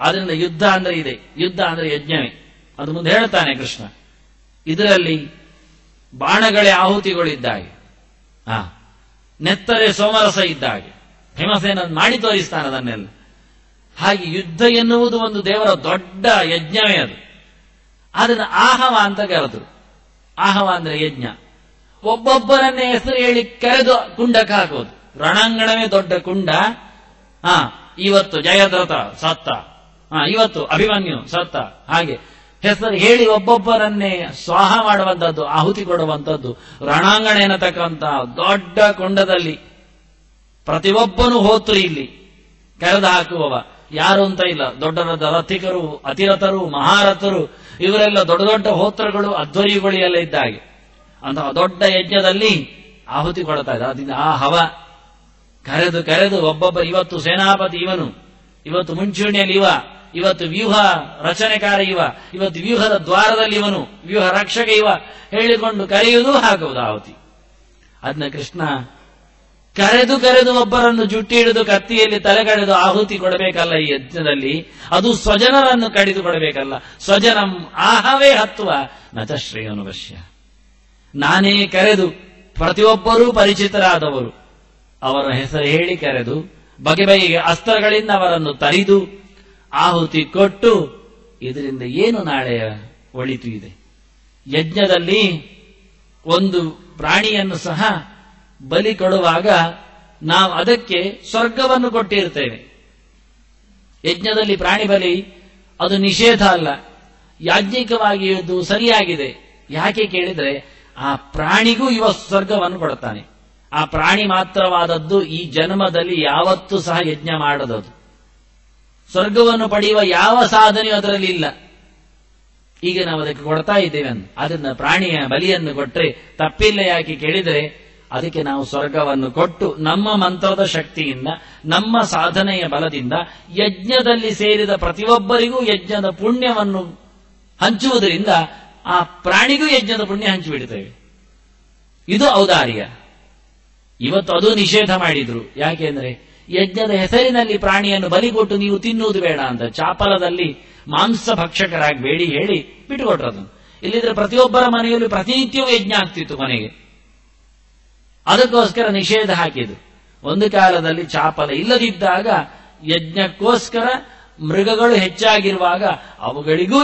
ಆದ್ರಿಂದ ಯುದ್ಧ ಅಂದ್ರೆ ಇದೆ, ಯುದ್ಧ ಅಂದ್ರೆ ಯಜ್ಞವೇ. ಅದು ಮುಂದೆ ಹೇಳ್ತಾನೆ ಕೃಷ್ಣ. ಇದರಲ್ಲಿ ಬಾಣಗಳೇ ಆಹುತಿಗಳಿದ್ದಾಗೆ, ನೆತ್ತರೆ ಸೋಮರಸ ಇದ್ದಾಗೆ, ಭೀಮಸೇನ ಮಾಡಿ ತೋರಿಸ್ತಾನೆ ಅದನ್ನೆಲ್ಲ. ಹಾಗೆ ಯುದ್ಧ ಎನ್ನುವುದು ಒಂದು ದೇವರ ದೊಡ್ಡ ಯಜ್ಞವೇ ಅದು. ಅದನ್ನು ಆಹವ ಅಂತ ಕರೆದ್ರು. ಆಹವ ಅಂದ್ರೆ ಯಜ್ಞ. ಒಬ್ಬೊಬ್ಬರನ್ನೇ ಹೆಸರು ಹೇಳಿ ಕರೆದು ಕುಂಡಕ್ಕೆ ಹಾಕೋದು. ರಣಾಂಗಣವೇ ದೊಡ್ಡ ಕುಂಡ. ಇವತ್ತು ಜಯದ್ರಥ ಸತ್ತ, ಇವತ್ತು ಅಭಿಮನ್ಯು ಸತ್ತ, ಹಾಗೆ ಹೆಸರು ಹೇಳಿ ಒಬ್ಬೊಬ್ಬರನ್ನೇ ಸ್ವಾಹ ಮಾಡುವಂಥದ್ದು, ಆಹುತಿ ಕೊಡುವಂಥದ್ದು. ರಣಾಂಗಣ ಎನ್ನತಕ್ಕಂಥ ದೊಡ್ಡ ಕುಂಡದಲ್ಲಿ ಪ್ರತಿಯೊಬ್ಬನು ಹೋತ್ರು. ಇಲ್ಲಿ ಕರೆದು ಹಾಕುವವ ಯಾರು ಅಂತ ಇಲ್ಲ. ದೊಡ್ಡ ರಥಿಕರು, ಅತಿರಥರು, ಮಹಾರಥರು, ಇವರೆಲ್ಲ ದೊಡ್ಡ ದೊಡ್ಡ ಹೋತ್ರಗಳು, ಅಧ್ವರ್ಯುಗಳು ಎಲ್ಲ ಇದ್ದಾಗೆ ಅಂತಹ ದೊಡ್ಡ ಯಜ್ಞದಲ್ಲಿ ಆಹುತಿ ಕೊಡ್ತಾ ಇದ್ದ. ಅದರಿಂದ ಆ ಹವ ಕರೆದು ಕರೆದು ಒಬ್ಬೊಬ್ಬ, ಇವತ್ತು ಸೇನಾಪತಿ ಇವನು, ಇವತ್ತು ಮುಂಚೂಣಿಯಲ್ಲಿ ಇವ, ಇವತ್ತು ವ್ಯೂಹ ರಚನೆಕಾರ ಇವ, ಇವತ್ತು ವ್ಯೂಹದ ದ್ವಾರದಲ್ಲಿ ಇವನು, ವ್ಯೂಹ ರಕ್ಷಕ ಇವ ಹೇಳಿಕೊಂಡು ಕರೆಯುವುದು, ಹಾಕುವುದು ಆಹುತಿ. ಅದನ್ನ ಕೃಷ್ಣ ಕರೆದು ಕರೆದು ಒಬ್ಬರನ್ನು ಜುಟ್ಟಿ ಹಿಡಿದು ಕತ್ತಿಯಲ್ಲಿ ತಲೆ ಕಡಿದು ಆಹುತಿ ಕೊಡಬೇಕಲ್ಲ ಈ ಯಜ್ಞದಲ್ಲಿ. ಅದು ಸ್ವಜನರನ್ನು ಕಡಿದು ಕೊಡಬೇಕಲ್ಲ. ಸ್ವಜನಂ ಆಹವೇ ಹತ್ವ ನಚ ಶ್ರೇಯೋನುವಶ್ಯ. ನಾನೇ ಕರೆದು, ಪ್ರತಿಯೊಬ್ಬರೂ ಪರಿಚಿತರಾದವರು, ಅವರ ಹೆಸರು ಹೇಳಿ ಕರೆದು ಬಗೆ ಬಗೆಗೆ ಅಸ್ತ್ರಗಳಿಂದ ಅವರನ್ನು ತರಿದು ಆಹುತಿ ಕೊಟ್ಟು, ಇದರಿಂದ ಏನು ನಾಳೆಯ ಒಳಿತು ಇದೆ? ಯಜ್ಞದಲ್ಲಿ ಒಂದು ಪ್ರಾಣಿಯನ್ನು ಸಹ ಬಲಿ ಕೊಡುವಾಗ ನಾವು ಅದಕ್ಕೆ ಸ್ವರ್ಗವನ್ನು ಕೊಟ್ಟಿರ್ತೇವೆ. ಯಜ್ಞದಲ್ಲಿ ಪ್ರಾಣಿ ಬಲಿ ಅದು ನಿಷೇಧ ಅಲ್ಲ, ಯಾಜ್ಞಿಕವಾಗಿ ಇದು ಸರಿಯಾಗಿದೆ. ಯಾಕೆ ಕೇಳಿದ್ರೆ ಆ ಪ್ರಾಣಿಗೂ ಇವ ಸ್ವರ್ಗವನ್ನು ಕೊಡ್ತಾನೆ. ಆ ಪ್ರಾಣಿ ಮಾತ್ರವಾದದ್ದು ಈ ಜನ್ಮದಲ್ಲಿ ಯಾವತ್ತೂ ಸಹ ಯಜ್ಞ ಮಾಡದದು. ಸ್ವರ್ಗವನ್ನು ಪಡೆಯುವ ಯಾವ ಸಾಧನೆಯೂ ಅದರಲ್ಲಿ ಇಲ್ಲ. ಈಗ ನಾವು ಅದಕ್ಕೆ ಕೊಡ್ತಾ ಇದ್ದೇವೆ. ಅದನ್ನ ಪ್ರಾಣಿಯ ಬಲಿಯನ್ನು ಕೊಟ್ಟರೆ ತಪ್ಪಿಲ್ಲ. ಯಾಕೆ ಕೇಳಿದರೆ ಅದಕ್ಕೆ ನಾವು ಸ್ವರ್ಗವನ್ನು ಕೊಟ್ಟು ನಮ್ಮ ಮಂತ್ರದ ಶಕ್ತಿಯಿಂದ, ನಮ್ಮ ಸಾಧನೆಯ ಬಲದಿಂದ ಯಜ್ಞದಲ್ಲಿ ಸೇರಿದ ಪ್ರತಿಯೊಬ್ಬರಿಗೂ ಯಜ್ಞದ ಪುಣ್ಯವನ್ನು ಹಂಚುವುದರಿಂದ ಆ ಪ್ರಾಣಿಗೂ ಯಜ್ಞದ ಪುಣ್ಯ ಹಂಚಿಬಿಡ್ತೇವೆ. ಇದು ಔದಾರ್ಯ. ಇವತ್ತು ಅದು ನಿಷೇಧ ಮಾಡಿದ್ರು. ಯಾಕೆಂದ್ರೆ ಯಜ್ಞದ ಹೆಸರಿನಲ್ಲಿ ಪ್ರಾಣಿಯನ್ನು ಬಲಿ ಕೊಟ್ಟು ನೀವು ತಿನ್ನುವುದು ಬೇಡ ಅಂತ ಚಾಪಲದಲ್ಲಿ ಮಾಂಸ ಭಕ್ಷಕರಾಗಬೇಡಿ ಹೇಳಿ ಬಿಟ್ಟುಕೊಟ್ರದು. ಇಲ್ಲಿದ್ರೆ ಪ್ರತಿಯೊಬ್ಬರ ಮನೆಯಲ್ಲೂ ಪ್ರತಿನಿತ್ಯವೂ ಯಜ್ಞ ಆಗ್ತಿತ್ತು ಕೊನೆಗೆ. ಅದಕ್ಕೋಸ್ಕರ ನಿಷೇಧ ಹಾಕಿದ್ರು. ಒಂದು ಕಾಲದಲ್ಲಿ ಚಾಪಲ ಇಲ್ಲದಿದ್ದಾಗ ಯಜ್ಞಕ್ಕೋಸ್ಕರ ಮೃಗಗಳು ಹೆಚ್ಚಾಗಿರುವಾಗ ಅವುಗಳಿಗೂ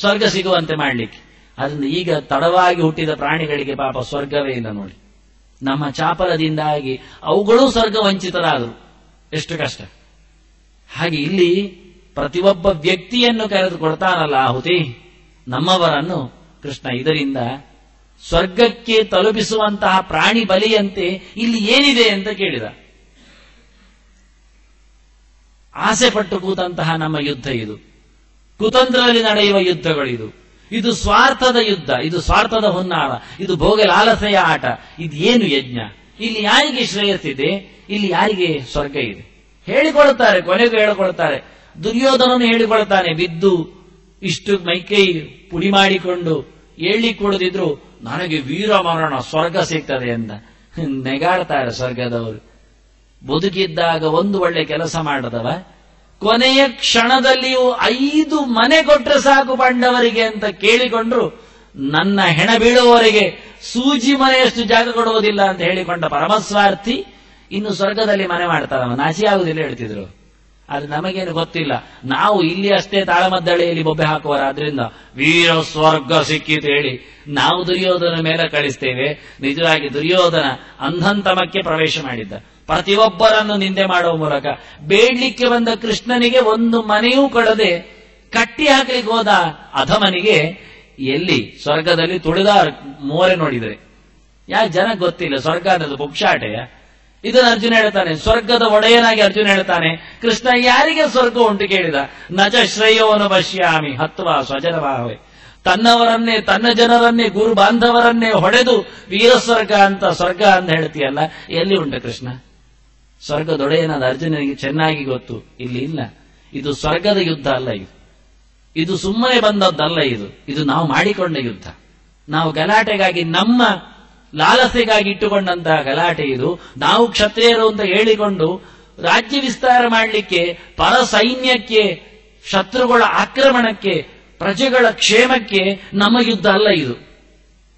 ಸ್ವರ್ಗ ಸಿಗುವಂತೆ ಮಾಡಲಿಕ್ಕೆ. ಅದರಿಂದ ಈಗ ತಡವಾಗಿ ಹುಟ್ಟಿದ ಪ್ರಾಣಿಗಳಿಗೆ ಪಾಪ ಸ್ವರ್ಗವೇ ಇಲ್ಲ ನೋಡಿ. ನಮ್ಮ ಚಾಪಲದಿಂದಾಗಿ ಅವುಗಳೂ ಸ್ವರ್ಗ ವಂಚಿತರಾದರು. ಎಷ್ಟು ಕಷ್ಟ. ಹಾಗೆ ಇಲ್ಲಿ ಪ್ರತಿಯೊಬ್ಬ ವ್ಯಕ್ತಿಯನ್ನು ಕರೆದು ಕೊಡ್ತಾನಲ್ಲ ಆಹುತಿ, ನಮ್ಮವರನ್ನು ಕೃಷ್ಣ ಇದರಿಂದ ಸ್ವರ್ಗಕ್ಕೆ ತಲುಪಿಸುವಂತಹ ಪ್ರಾಣಿ ಬಲಿಯಂತೆ ಇಲ್ಲಿ ಏನಿದೆ ಅಂತ ಕೇಳಿದ. ಆಸೆ ಪಟ್ಟು ಕೂತಂತಹ ನಮ್ಮ ಯುದ್ಧ ಇದು. ಕುತಂತ್ರದಲ್ಲಿ ನಡೆಯುವ ಯುದ್ಧಗಳಿದು. ಇದು ಸ್ವಾರ್ಥದ ಯುದ್ಧ, ಇದು ಸ್ವಾರ್ಥದ ಹುನ್ನಾರ, ಇದು ಭೋಗ ಲಾಲಸೆಯ ಆಟ. ಇದು ಏನು ಯಜ್ಞ? ಇಲ್ಲಿ ಯಾರಿಗೆ ಶ್ರೇಯಸ್ಸಿದೆ? ಇಲ್ಲಿ ಯಾರಿಗೆ ಸ್ವರ್ಗ ಇದೆ? ಹೇಳಿಕೊಳ್ತಾರೆ, ಕೊನೆಗೂ ಹೇಳಿಕೊಳ್ತಾರೆ. ದುರ್ಯೋಧನನು ಹೇಳಿಕೊಳ್ತಾನೆ, ಬಿದ್ದು ಇಷ್ಟು ಮೈಕೈ ಪುಡಿ ಮಾಡಿಕೊಂಡು ಏಳಿ ಕೊಡದಿದ್ರು ನನಗೆ ವೀರ ಮರಣ ಸ್ವರ್ಗ ಸಿಗ್ತದೆ ಅಂತ ನೆಗಾಡ್ತಾರೆ ಸ್ವರ್ಗದವರು. ಬದುಕಿದ್ದಾಗ ಒಂದು ಒಳ್ಳೆ ಕೆಲಸ ಮಾಡದವ ಕೊನೆಯ ಕ್ಷಣದಲ್ಲಿಯೂ 5 ಮನೆ ಕೊಟ್ಟರೆ ಸಾಕು ಬಂಡವರಿಗೆ ಅಂತ ಕೇಳಿಕೊಂಡ್ರು ನನ್ನ ಹೆಣ ಬೀಳುವವರೆಗೆ ಸೂಜಿ ಮನೆಯಷ್ಟು ಜಾಗ ಕೊಡುವುದಿಲ್ಲ ಅಂತ ಹೇಳಿಕೊಂಡ ಪರಮಸ್ವಾರ್ಥಿ ಇನ್ನು ಸ್ವರ್ಗದಲ್ಲಿ ಮನೆ ಮಾಡ್ತಾರವ, ನಾಚಿ ಆಗುದಿಲ್ಲ ಹೇಳ್ತಿದ್ರು. ಅದು ನಮಗೇನು ಗೊತ್ತಿಲ್ಲ. ನಾವು ಇಲ್ಲಿ ಅಷ್ಟೇ ತಾಳಮದ್ದಳೆಯಲ್ಲಿ ಬೊಬ್ಬೆ ಹಾಕುವರಾದ್ರಿಂದ ವೀರ ಸ್ವರ್ಗ ಸಿಕ್ಕಿತು ಹೇಳಿ ನಾವು ದುರ್ಯೋಧನ ಮೇಲೆ ಕಳಿಸ್ತೇವೆ. ನಿಜವಾಗಿ ದುರ್ಯೋಧನ ಅಂಧಂತಮಕ್ಕೆ ಪ್ರವೇಶ ಮಾಡಿದ್ದ. ಪ್ರತಿಯೊಬ್ಬರನ್ನು ನಿಂದೆ ಮಾಡುವ ಮೂಲಕ ಬೇಡ್ಲಿಕ್ಕೆ ಬಂದ ಕೃಷ್ಣನಿಗೆ ಒಂದು ಮನೆಯೂ ಕೊಡದೆ ಕಟ್ಟಿ ಹಾಕಲಿಕ್ಕೆ ಹೋದ ಅಧಮನಿಗೆ ಎಲ್ಲಿ ಸ್ವರ್ಗದಲ್ಲಿ ತುಳಿದ ಮೋರೆ ನೋಡಿದರೆ ಯಾಕೆ ಜನ ಗೊತ್ತಿಲ್ಲ. ಸ್ವರ್ಗ ಅನ್ನೋದು ಪುಕ್ಷಾಟೆಯ? ಇದನ್ನು ಅರ್ಜುನ ಹೇಳ್ತಾನೆ. ಸ್ವರ್ಗದ ಒಡೆಯನಾಗಿ ಅರ್ಜುನ ಹೇಳ್ತಾನೆ, ಕೃಷ್ಣ ಯಾರಿಗೆ ಸ್ವರ್ಗ ಉಂಟು ಕೇಳಿದ? ನಚ ಶ್ರೇಯೋನು ಪಶ್ಯಾಮಿ ಹತ್ವ ಸ್ವಜನವಾಹವೇ. ತನ್ನವರನ್ನೇ, ತನ್ನ ಜನರನ್ನೇ, ಗುರು ಬಾಂಧವರನ್ನೇ ಹೊಡೆದು ವೀರಸ್ವರ್ಗ ಅಂತ ಸ್ವರ್ಗ ಅಂತ ಹೇಳ್ತೀಯಲ್ಲ, ಎಲ್ಲಿ ಉಂಟು ಕೃಷ್ಣ? ಸ್ವರ್ಗದೊಡೆಯನಾದ ಅರ್ಜುನನಿಗೆ ಚೆನ್ನಾಗಿ ಗೊತ್ತು, ಇಲ್ಲಿ ಇಲ್ಲ. ಇದು ಸ್ವರ್ಗದ ಯುದ್ಧ ಅಲ್ಲ, ಇದು ಸುಮ್ಮನೆ ಬಂದದ್ದಲ್ಲ. ಇದು ನಾವು ಮಾಡಿಕೊಂಡ ಯುದ್ಧ. ನಾವು ಗಲಾಟೆಗಾಗಿ, ನಮ್ಮ ಲಾಲಸೆಗಾಗಿ ಇಟ್ಟುಕೊಂಡಂತಹ ಗಲಾಟೆ ಇದು. ನಾವು ಕ್ಷತ್ರಿಯರು ಅಂತ ಹೇಳಿಕೊಂಡು ರಾಜ್ಯ ವಿಸ್ತಾರ ಮಾಡಲಿಕ್ಕೆ, ಪರ ಸೈನ್ಯಕ್ಕೆ, ಶತ್ರುಗಳ ಆಕ್ರಮಣಕ್ಕೆ, ಪ್ರಜೆಗಳ ಕ್ಷೇಮಕ್ಕೆ ನಮ್ಮ ಯುದ್ಧ ಅಲ್ಲ ಇದು.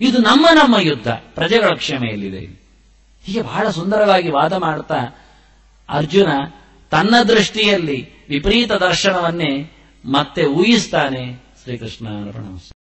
ಇದು ನಮ್ಮ ಯುದ್ಧ, ಪ್ರಜೆಗಳ ಕ್ಷಮೆಯಲ್ಲಿದೆ. ಹೀಗೆ ಬಹಳ ಸುಂದರವಾಗಿ ವಾದ ಮಾಡ್ತಾ ಅರ್ಜುನ ತನ್ನ ದೃಷ್ಟಿಯಲ್ಲಿ ವಿಪರೀತ ದರ್ಶನವನ್ನೇ ಮತ್ತೆ ಊಹಿಸ್ತಾನೆ. ಶ್ರೀಕೃಷ್ಣ ಅರ್ಪಣಮಸ್ತು.